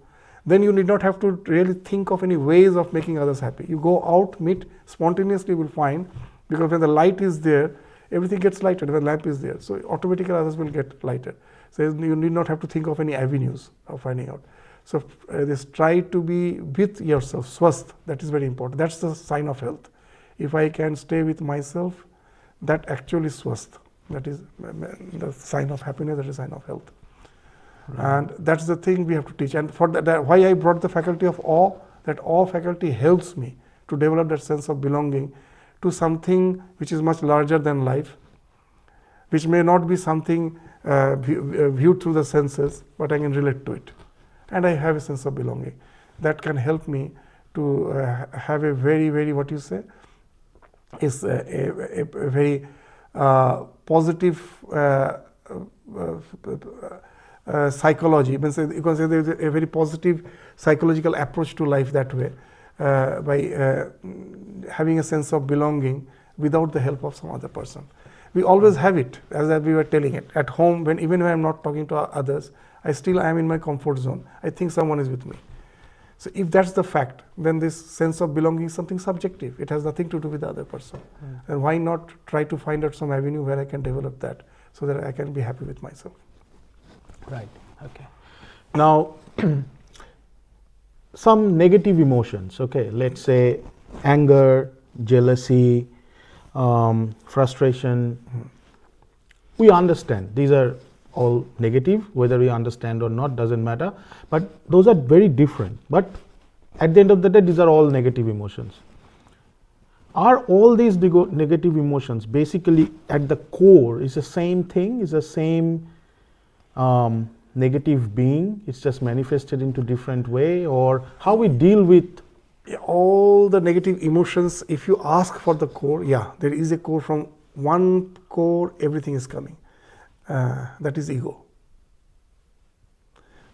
then you need not have to really think of any ways of making others happy. You go out, meet, spontaneously will find, because when the light is there, everything gets lighted when lamp is there. So automatically others will get lighted. So you need not have to think of any avenues of finding out. So just try to be with yourself, swasth, that is very important. That's the sign of health. If I can stay with myself, that actually is swasth. That is the sign of happiness, that is a sign of health. And that's the thing we have to teach. And for that, why I brought the faculty of awe, that awe faculty helps me to develop that sense of belonging to something which is much larger than life, which may not be something viewed through the senses, but I can relate to it. And I have a sense of belonging. That can help me to have a very, very, what you say, is a very positive psychology. You can say there is a very positive psychological approach to life that way, by having a sense of belonging without the help of some other person. We always have it, as we were telling it. At home, even when I'm not talking to others, I still am in my comfort zone. I think someone is with me. So if that's the fact, then this sense of belonging is something subjective. It has nothing to do with the other person. And why not try to find out some avenue where I can develop that so that I can be happy with myself. Right, okay. Now, some negative emotions, okay, let's say anger, jealousy, frustration. We understand these are all negative, whether we understand or not doesn't matter, but those are very different. But at the end of the day, these are all negative emotions. Are all these negative emotions basically at the core is the same thing, is the same negative being, it's just manifested into different way, or how we deal with all the negative emotions? If you ask for the core, there is a core. From one core everything is coming. That is ego.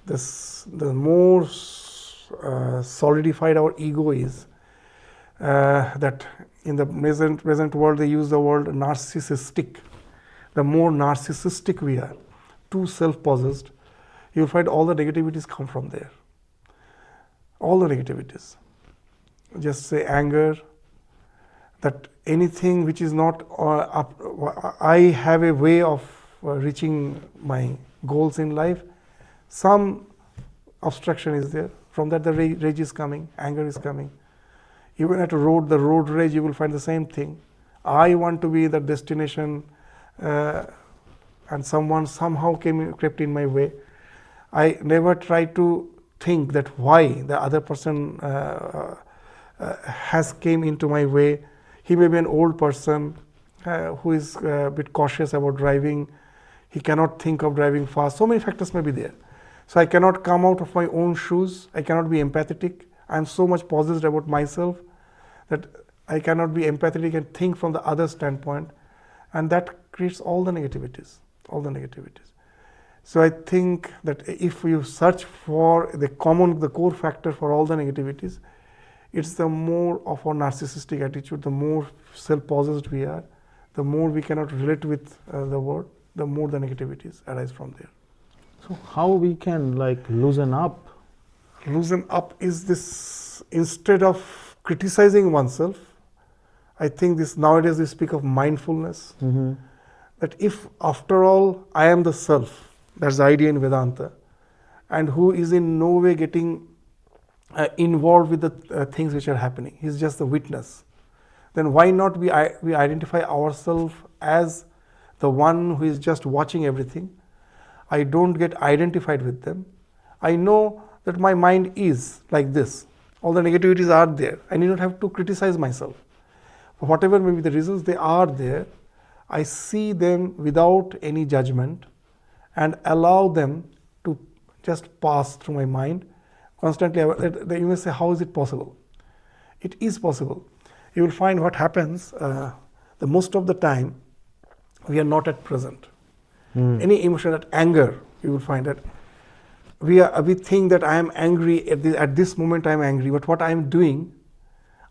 The more solidified our ego is, that in the present world they use the word narcissistic. The more narcissistic we are, too self-possessed, you'll find all the negativities come from there. All the negativities. Just say anger, that anything which is not I have a way of reaching my goals in life, some obstruction is there. From that the rage is coming, anger is coming. Even at the road rage, you will find the same thing. I want to be the destination, and someone somehow crept in my way. I never try to think that why the other person has came into my way. He may be an old person who is a bit cautious about driving. He cannot think of driving fast. So many factors may be there. So I cannot come out of my own shoes. I cannot be empathetic. I am so much possessed about myself that I cannot be empathetic and think from the other standpoint. And that creates all the negativities. So I think that if you search for the core factor for all the negativities, it's the more of our narcissistic attitude, the more self-possessed we are, the more we cannot relate with the world, the more the negativities arise from there. So how we can loosen up? Loosen up is this, instead of criticizing oneself, I think nowadays we speak of mindfulness. That if after all I am the self, that's the idea in Vedanta, and who is in no way getting involved with the things which are happening, he's just the witness, then why not we identify ourselves as the one who is just watching everything. I don't get identified with them. I know that my mind is like this. All the negativities are there. I need not have to criticize myself. Whatever may be the reasons, they are there. I see them without any judgment and allow them to just pass through my mind constantly. You may say, how is it possible? It is possible. You will find what happens, the most of the time, we are not at present. Any emotion, that anger, you will find that we think that I am angry, at this moment I am angry, but what I am doing,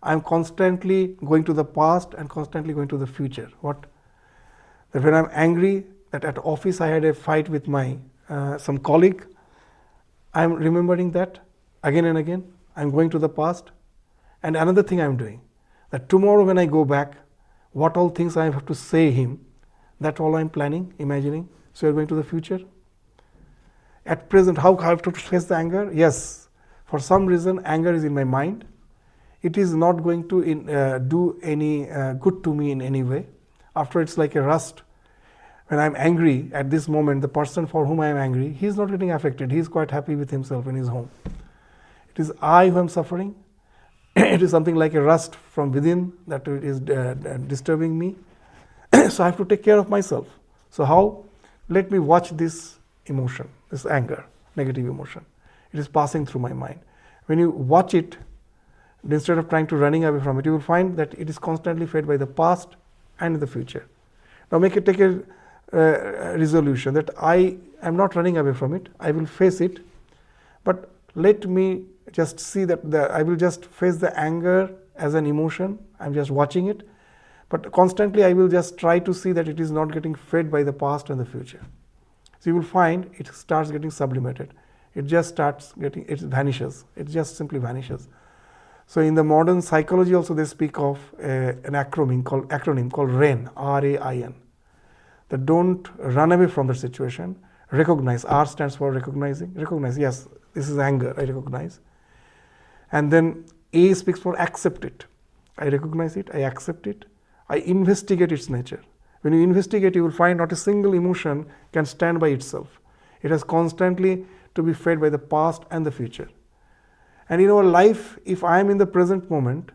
I am constantly going to the past and constantly going to the future. That when I am angry, that at office I had a fight with my some colleague, I am remembering that again and again. I am going to the past. And another thing I am doing, that tomorrow when I go back, what all things I have to say him, That's all I'm planning, imagining. So you're going to the future. At present, how I have to face the anger? Yes, for some reason, anger is in my mind. It is not going to do any good to me in any way. After, it's like a rust. When I'm angry at this moment, the person for whom I am angry, he's not getting affected. He's quite happy with himself in his home. It is I who am suffering. It is something like a rust from within that is disturbing me. So I have to take care of myself. So how? Let me watch this emotion, this anger, negative emotion. It is passing through my mind. When you watch it, instead of trying to running away from it, you will find that it is constantly fed by the past and the future. Now take a resolution that I am not running away from it. I will face it, but let me just see that I will just face the anger as an emotion. I'm just watching it, but constantly I will just try to see that it is not getting fed by the past and the future. So you will find it starts getting sublimated. It just starts getting, it vanishes. It just simply vanishes. So in the modern psychology also they speak of an acronym called RAIN, R-A-I-N. That don't run away from the situation. Recognize. R stands for recognizing. Recognize. Yes, this is anger. I recognize. And then A speaks for accept it. I recognize it. I accept it. I investigate its nature. When you investigate, you will find not a single emotion can stand by itself. It has constantly to be fed by the past and the future. And in our life, if I am in the present moment,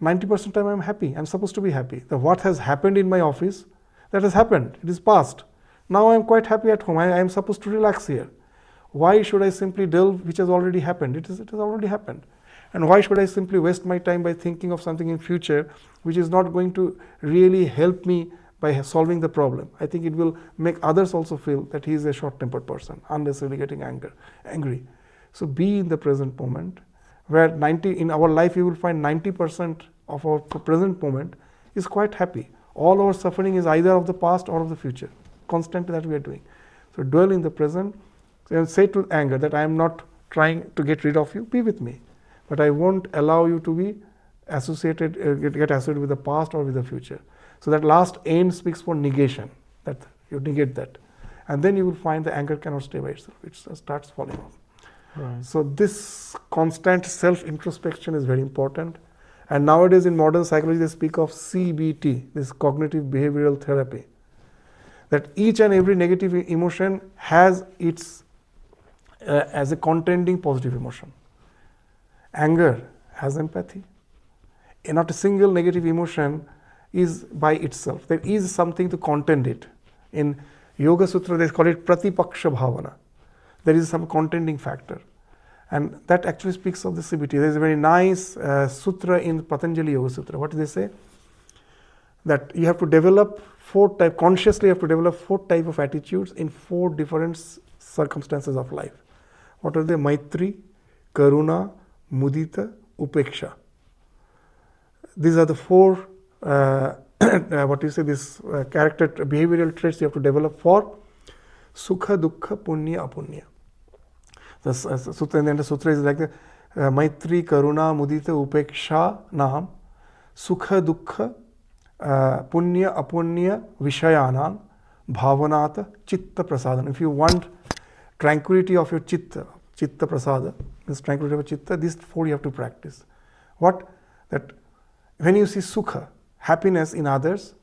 90% of the time I am happy. I am supposed to be happy. What has happened in my office, that has happened. It is past. Now I am quite happy at home. I am supposed to relax here. Why should I simply delve which has already happened? It has already happened. And why should I simply waste my time by thinking of something in future which is not going to really help me by solving the problem? I think it will make others also feel that he is a short-tempered person, unnecessarily getting angry. So be in the present moment, where in our life you will find 90% of our present moment is quite happy. All our suffering is either of the past or of the future. Constantly that we are doing. So dwell in the present and say to anger that I am not trying to get rid of you, be with me. But I won't allow you to be associated, get associated with the past or with the future. So that last N speaks for negation, that you negate that. And then you will find the anger cannot stay by itself. It starts falling off. Right. So this constant self-introspection is very important. And nowadays in modern psychology they speak of CBT, this cognitive behavioral therapy. That each and every negative emotion has its as a contending positive emotion. Anger has empathy. And not a single negative emotion is by itself. There is something to contend it. In Yoga Sutra they call it Pratipaksha Bhavana. There is some contending factor. And that actually speaks of the CBT. There is a very nice sutra in Patanjali Yoga Sutra. What do they say? That you have to develop consciously you have to develop 4 types of attitudes in 4 different circumstances of life. What are they? Maitri, Karuna, Mudita, Upeksha. These are the 4 character behavioral traits you have to develop for Sukha, Dukkha, Punya, Apunya. The sutra, and then the sutra is like the Maitri, Karuna, Mudita, Upeksha, Nam, Sukha, Dukkha, Punya, Apunya, Vishayanam, Bhavanata, Chitta Prasadana. If you want tranquility of your Chitta Prasada, means tranquility of your Chitta, these 4 you have to practice. What? That when you see Sukha, happiness in others,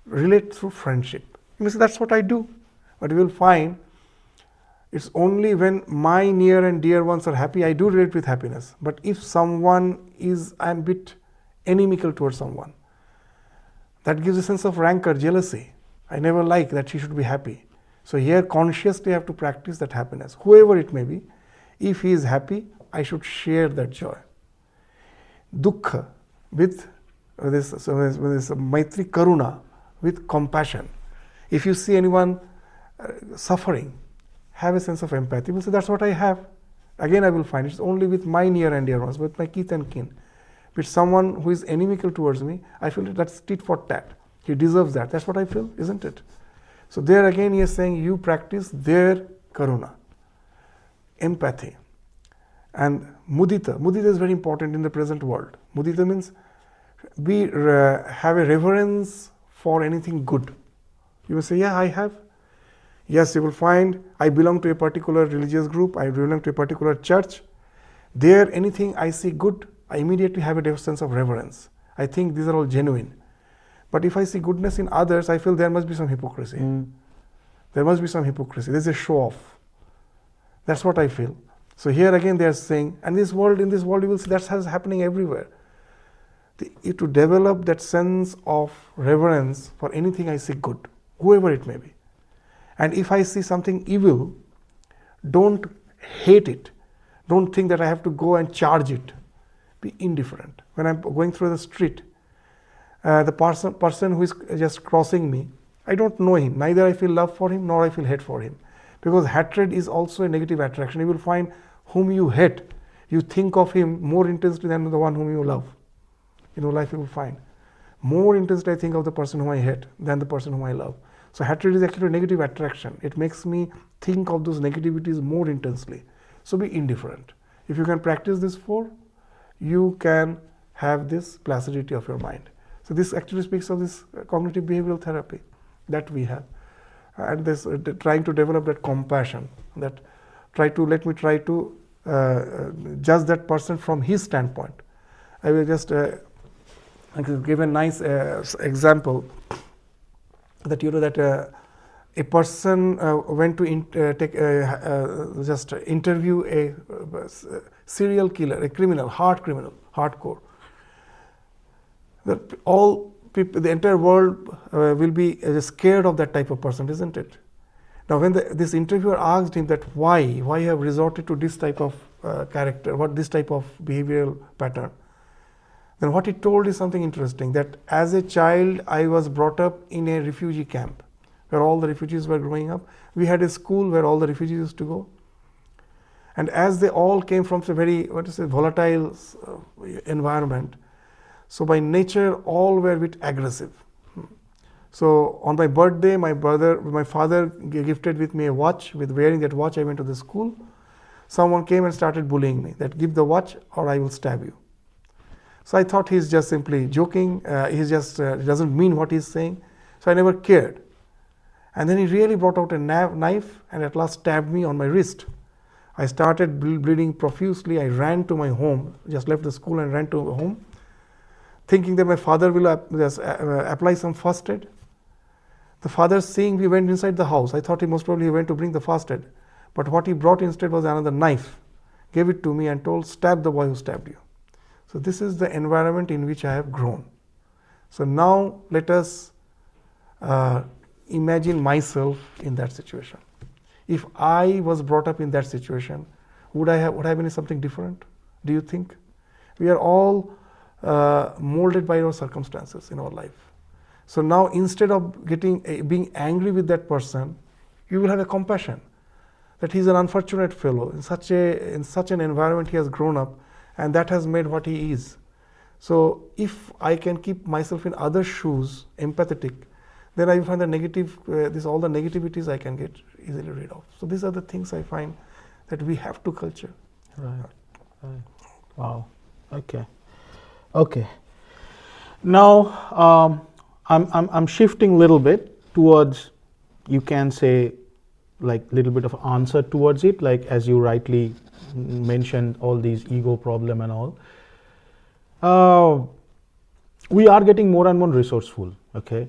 relate through friendship. You may say, that's what I do. But you will find it's only when my near and dear ones are happy, I do relate with happiness. But if someone I'm a bit inimical towards someone, that gives a sense of rancor, jealousy. I never like that she should be happy. So here consciously I have to practice that happiness. Whoever it may be, if he is happy, I should share that joy. Dukkha, with this Maitri, Karuna, with compassion. If you see anyone suffering, have a sense of empathy. You say, that's what I have. Again, I will find it's only with my near and dear ones, with my kith and kin. With someone who is inimical towards me, I feel that's tit for tat. He deserves that. That's what I feel, isn't it? So there again he is saying you practice their karuna, empathy. And mudita. Mudita is very important in the present world. Mudita means we have a reverence for anything good. You will say, yeah, I have. Yes, you will find I belong to a particular religious group, I belong to a particular church. There, anything I see good, I immediately have a sense of reverence. I think these are all genuine. But if I see goodness in others, I feel there must be some hypocrisy. There must be some hypocrisy. There's a show off. That's what I feel. So here again they are saying, and in this world you will see that's happening everywhere. To develop that sense of reverence for anything I see good, whoever it may be. And if I see something evil, don't hate it. Don't think that I have to go and charge it. Be indifferent. When I'm going through the street, the person who is just crossing me, I don't know him. Neither I feel love for him, nor I feel hate for him. Because hatred is also a negative attraction. You will find whom you hate, you think of him more intensely than the one whom you love. In your life you will find. More intensely I think of the person whom I hate than the person whom I love. So hatred is actually a negative attraction. It makes me think of those negativities more intensely. So be indifferent. If you can practice this 4, you can have this placidity of your mind. So this actually speaks of this cognitive behavioral therapy that we have. And this trying to develop that compassion, that let me try to judge that person from his standpoint. I will just give a nice example that that a person went to just interview a serial killer, a criminal, hardcore. All people, the entire world will be scared of that type of person, isn't it? Now, when this interviewer asked him that why you have resorted to this type of character, this type of behavioral pattern, then what he told is something interesting, that as a child I was brought up in a refugee camp where all the refugees were growing up. We had a school where all the refugees used to go. And as they all came from a very volatile environment, so by nature all were a bit aggressive. So on my birthday, my father gifted with me a watch. With wearing that watch, I went to the school. Someone came and started bullying me, that give the watch or I will stab you. So I thought he's just simply joking. He doesn't mean what he's saying. So I never cared. And then he really brought out a knife and at last stabbed me on my wrist. I started bleeding profusely. I ran to my home, just left the school and ran to home, thinking that my father will apply some first aid. The father, seeing we went inside the house, I thought he most probably went to bring the first aid. But what he brought instead was another knife, gave it to me and told, stab the boy who stabbed you. So this is the environment in which I have grown. So now let us imagine myself in that situation. If I was brought up in that situation, would I have been something different? Do you think? We are all molded by our circumstances in our life. So now instead of being angry with that person, you will have a compassion that he's an unfortunate fellow. In such an environment he has grown up, and that has made what he is. So if I can keep myself in other shoes, empathetic, then I will find all the negativities I can get easily rid of. So these are the things I find that we have to culture. Right. Wow. Okay. Now I'm shifting a little bit towards, you can say, like little bit of answer towards it, like as you rightly mentioned, all these ego problem and all. We are getting more and more resourceful. Okay.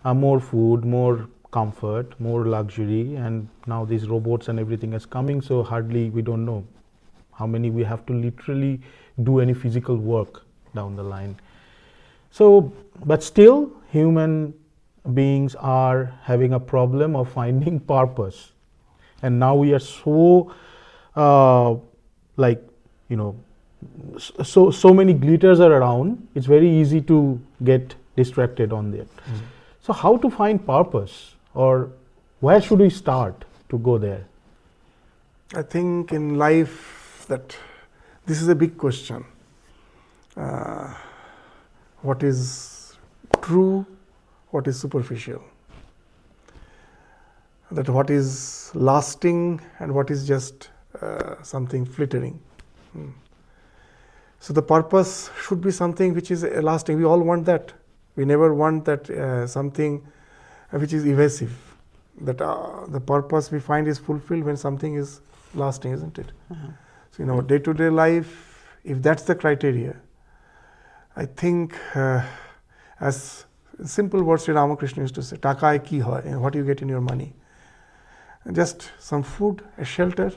More food, more comfort, more luxury, and now these robots and everything is coming, so hardly we don't know how many we have to literally do any physical work down the line. So, but still human beings are having a problem of finding purpose, and now we are so so many glitters are around, it's very easy to get distracted on that. So how to find purpose, or where should we start to go there? I think in life that this is a big question. What is true, what is superficial? That what is lasting and what is just something flittering. So the purpose should be something which is lasting. We all want that. We never want that something which is evasive. That the purpose we find is fulfilled when something is lasting, isn't it? So in our day-to-day life, if that's the criteria, I think as simple words Sri Ramakrishna used to say, "Taka hai ki hoy," what do you get in your money? Just some food, a shelter.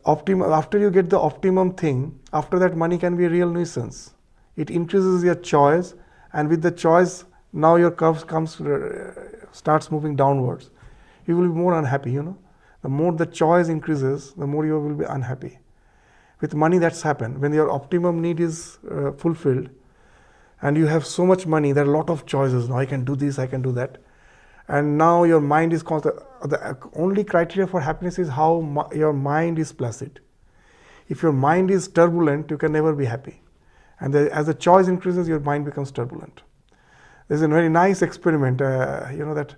After you get the optimum thing, after that money can be a real nuisance. It increases your choice, and with the choice, now your curve starts moving downwards. You will be more unhappy, The more the choice increases, the more you will be unhappy. With money, that's happened. When your optimum need is fulfilled, and you have so much money, there are a lot of choices. Now I can do this, I can do that. And now your mind is constant. The only criteria for happiness is how your mind is placid. If your mind is turbulent, you can never be happy. And as the choice increases, your mind becomes turbulent. There's a very nice experiment, that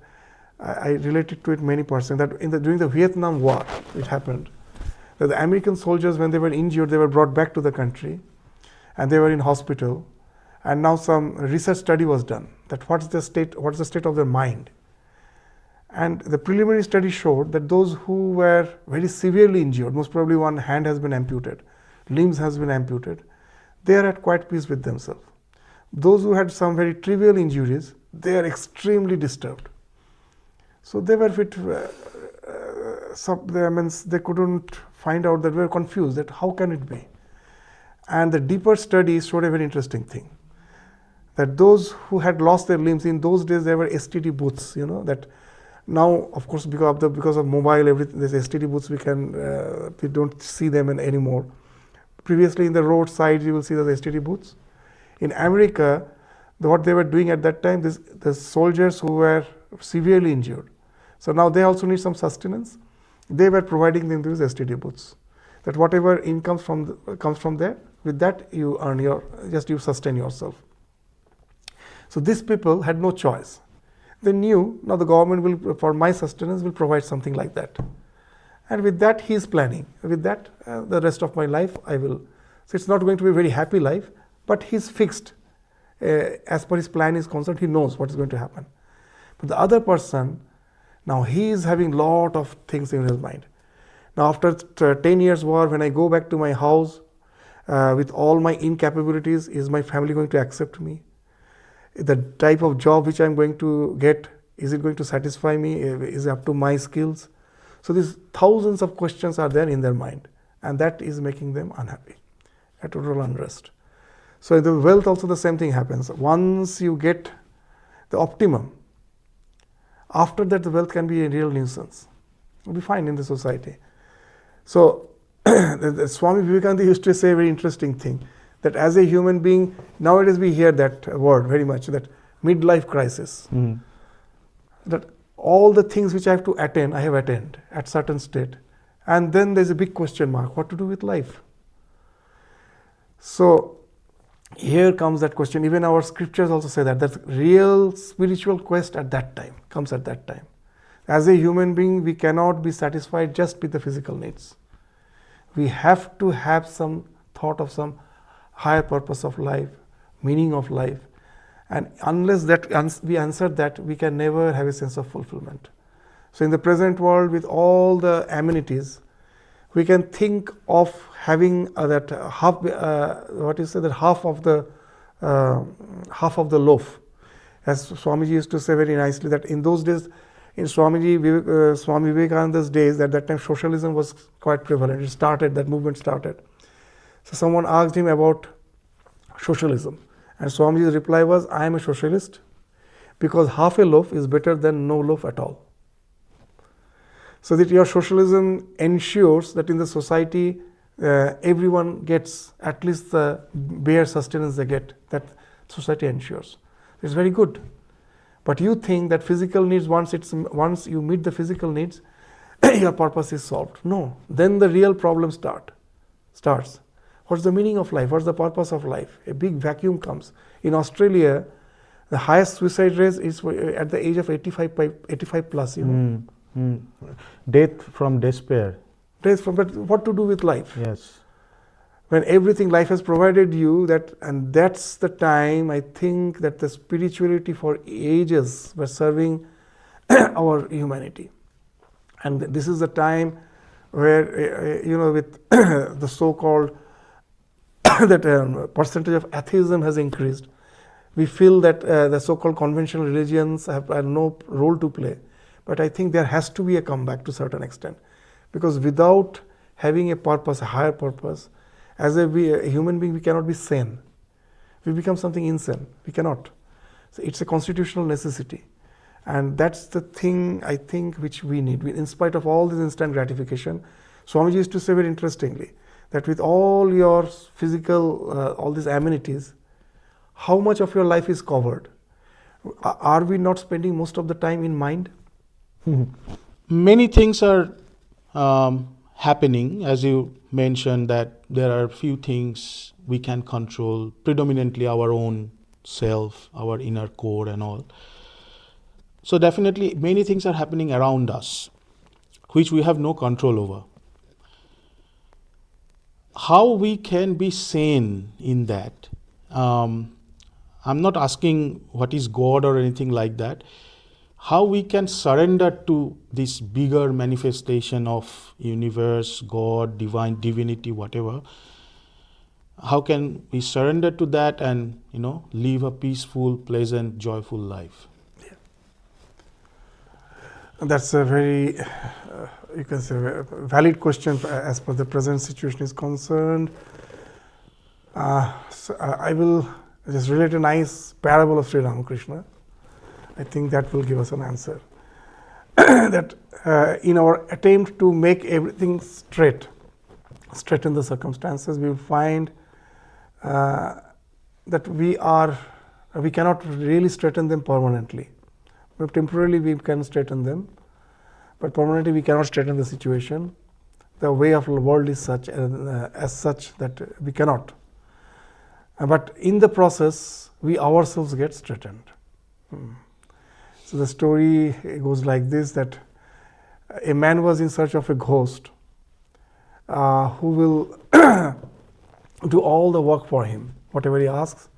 I related to it many persons, that during the Vietnam War, it happened. That the American soldiers, when they were injured, they were brought back to the country, and they were in hospital. And now some research study was done, that what's the state of their mind. And the preliminary study showed that those who were very severely injured, most probably one hand has been amputated, limbs has been amputated, they are at quite peace with themselves. Those who had some very trivial injuries, they are extremely disturbed. So they were they couldn't find out, that they were confused, that how can it be? And the deeper studies showed a very interesting thing, that those who had lost their limbs, in those days there were STD booths, that now, of course, because of mobile, everything, there's STD booths, we don't see them anymore. Previously in the roadside, you will see the STD booths. In America, what they were doing at that time, the soldiers who were severely injured, so now they also need some sustenance. They were providing them these STD booths. That whatever income comes from there, with that you earn you sustain yourself. So these people had no choice. They knew, now the government will, for my sustenance, will provide something like that. And with that, he is planning. With that, the rest of my life, I will. So it's not going to be a very happy life, but he's fixed. As per his plan is concerned, he knows what is going to happen. But the other person, now he is having a lot of things in his mind. Now after 10 years war, when I go back to my house, with all my incapabilities, is my family going to accept me? The type of job which I'm going to get, is it going to satisfy me? Is it up to my skills? So these thousands of questions are there in their mind, and that is making them unhappy, a total unrest. So in the wealth also the same thing happens. Once you get the optimum, after that the wealth can be a real nuisance. It will be fine in the society. So Swami Vivekananda used to say a very interesting thing, that as a human being, nowadays we hear that word very much, that midlife crisis. That all the things which I have to attain, I have attained at certain state. And then there's a big question mark, what to do with life? So here comes that question. Even our scriptures also say that real spiritual quest comes at that time. As a human being, we cannot be satisfied just with the physical needs. We have to have some thought of some higher purpose of life, meaning of life. And unless we answer that, we can never have a sense of fulfillment. So in the present world, with all the amenities, we can think of having that half of the loaf. As Swamiji used to say very nicely, that in those days, in Swami Vivekananda's days, at that time socialism was quite prevalent. That movement started. So someone asked him about socialism, and Swamiji's reply was, I am a socialist because half a loaf is better than no loaf at all. So that your socialism ensures that in the society everyone gets at least the bare sustenance they get, that society ensures. It's very good. But you think that physical needs, once you meet the physical needs, your purpose is solved. No, then the real problem starts. What's the meaning of life? What's the purpose of life? A big vacuum comes. In Australia, the highest suicide rate is at the age of 85 plus. Death from despair. But what to do with life? Yes. when everything life has provided you, and that's the time I think that the spirituality for ages were serving our humanity. And this is the time where, with the so-called that percentage of atheism has increased. We feel that the so-called conventional religions have no role to play. But I think there has to be a comeback to a certain extent. Because without having a purpose, a higher purpose, as a human being, we cannot be sane. We become something insane. We cannot. So it's a constitutional necessity. And that's the thing, I think, which we need. In spite of all this instant gratification, Swamiji used to say very interestingly, that with all your physical, all these amenities, how much of your life is covered? Are we not spending most of the time in mind? Many things are happening, as you mentioned, that there are few things we can control, predominantly our own self, our inner core and all. So definitely many things are happening around us, which we have no control over. How we can be sane in that? I'm not asking what is God or anything like that. How we can surrender to this bigger manifestation of universe, God, divine, divinity, whatever. How can we surrender to that and, live a peaceful, pleasant, joyful life? That's a very, you can say, valid question as per the present situation is concerned. So I will just relate a nice parable of Sri Ramakrishna. I think that will give us an answer. That in our attempt to make everything straighten the circumstances, we will find that we cannot really straighten them permanently. But temporarily we can straighten them, but permanently we cannot straighten the situation. The way of the world is such as such that we cannot. But in the process, we ourselves get straightened. So the story goes like this, that a man was in search of a ghost who will do all the work for him, whatever he asks.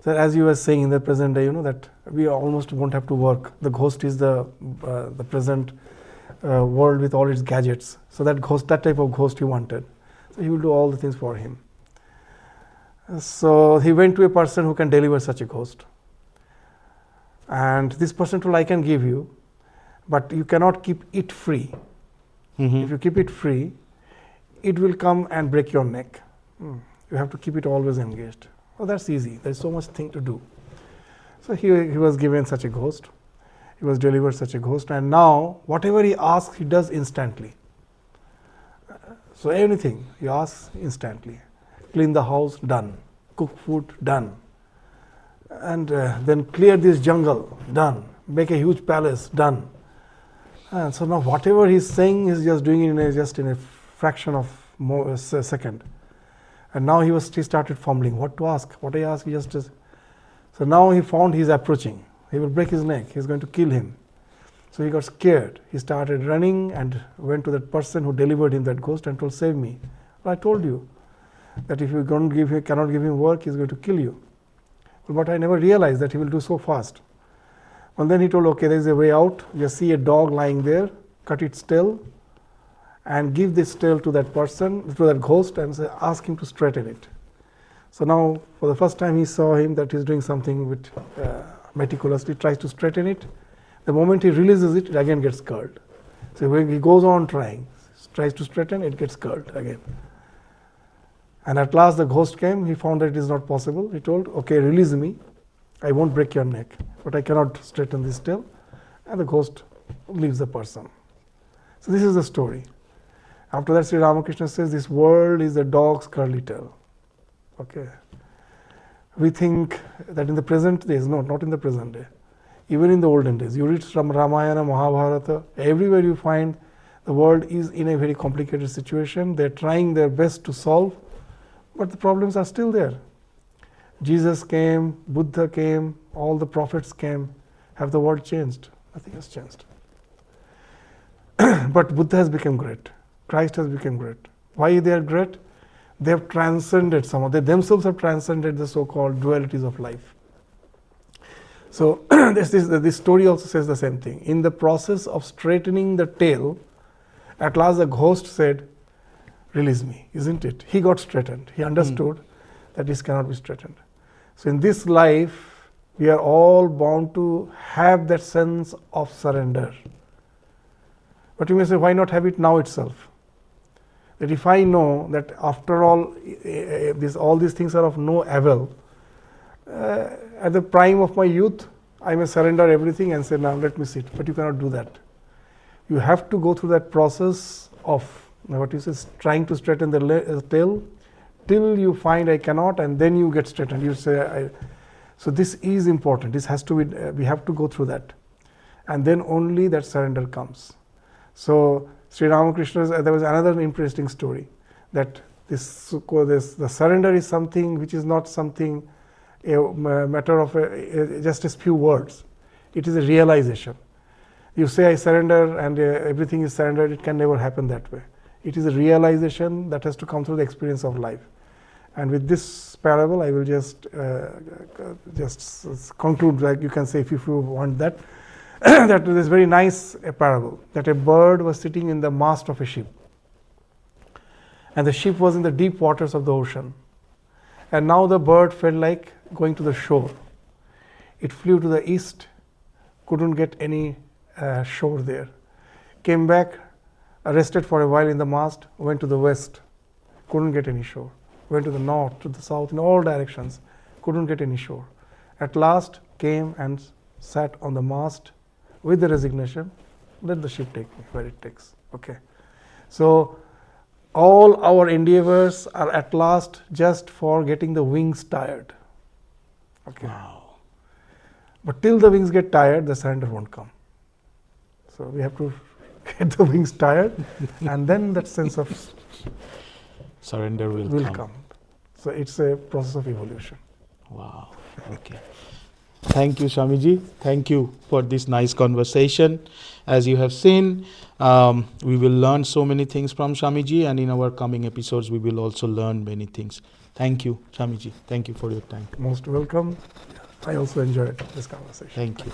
So as you were saying, in the present day, that we almost won't have to work. The ghost is the present world with all its gadgets. So that type of ghost he wanted. So he will do all the things for him. So he went to a person who can deliver such a ghost. And this person told, I can give you, but you cannot keep it free. If you keep it free, it will come and break your neck. You have to keep it always engaged. Oh, that's easy. There's so much thing to do. So he was given such a ghost. He was delivered such a ghost. And now, whatever he asks, he does instantly. So anything he asks, instantly. Clean the house, done. Cook food, done. And then clear this jungle, done. Make a huge palace, done. And so now whatever he's saying, he's just doing it in a fraction of a second. And now he started fumbling. What to ask? What I ask? So now he found he's approaching. He will break his neck. He's going to kill him. So he got scared. He started running and went to that person who delivered him that ghost and told, save me. Well, I told you that if you cannot give him work, he's going to kill you. But I never realized that he will do so fast. Well, then he told, okay, there is a way out. You see a dog lying there, cut its tail, and give this tail to that person, to that ghost, and say, ask him to straighten it. So now, for the first time, he saw him that he's doing something with meticulously, tries to straighten it. The moment he releases it, it again gets curled. So when he goes on trying, tries to straighten, it gets curled again. And at last the ghost came, he found that it is not possible. He told, okay, release me. I won't break your neck, but I cannot straighten this tail. And the ghost leaves the person. So this is the story. After that, Sri Ramakrishna says, this world is the dog's curly tail. Okay. We think that in the present days, no, not in the present day. Even in the olden days, you read from Ramayana, Mahabharata, everywhere you find the world is in a very complicated situation. They're trying their best to solve, but the problems are still there. Jesus came, Buddha came, all the prophets came. Have the world changed? Nothing has changed. But Buddha has become great. Christ has become great. Why they are great? they have transcended they themselves have transcended the so-called dualities of life. So this story also says the same thing. In the process of straightening the tail, at last the ghost said, release me, isn't it? He got straightened. He understood that this cannot be straightened. So in this life, we are all bound to have that sense of surrender. But you may say, why not have it now itself? That if I know that after all, all these things are of no avail, at the prime of my youth, I may surrender everything and say, now let me sit. But you cannot do that. You have to go through that process of what you say, trying to straighten the tail till you find I cannot, and then you get straightened. You say, so this is important. This has to be, we have to go through that. And then only that surrender comes. So Sri Ramakrishna, there was another interesting story that the surrender is something which is not something, a matter of just a few words. It is a realization. You say I surrender and everything is surrendered, it can never happen that way. It is a realization that has to come through the experience of life. And with this parable, I will just conclude, like you can say if you want that, that is very nice a parable, that a bird was sitting in the mast of a ship. And the ship was in the deep waters of the ocean. And now the bird felt like going to the shore. It flew to the east, couldn't get any shore there. Came back, rested for a while in the mast, went to the west, couldn't get any shore. Went to the north, to the south, in all directions, couldn't get any shore. At last came and sat on the mast with the resignation, let the ship take me where it takes. Okay. So all our endeavors are at last just for getting the wings tired. Okay. Wow. But till the wings get tired, the surrender won't come. So we have to get the wings tired, and then that sense of surrender will come. So it's a process of evolution. Wow. Okay. Thank you, Swamiji. Thank you for this nice conversation. As you have seen, we will learn so many things from Swamiji, and in our coming episodes, we will also learn many things. Thank you, Swamiji. Thank you for your time. Most welcome. I also enjoyed this conversation. Thank you.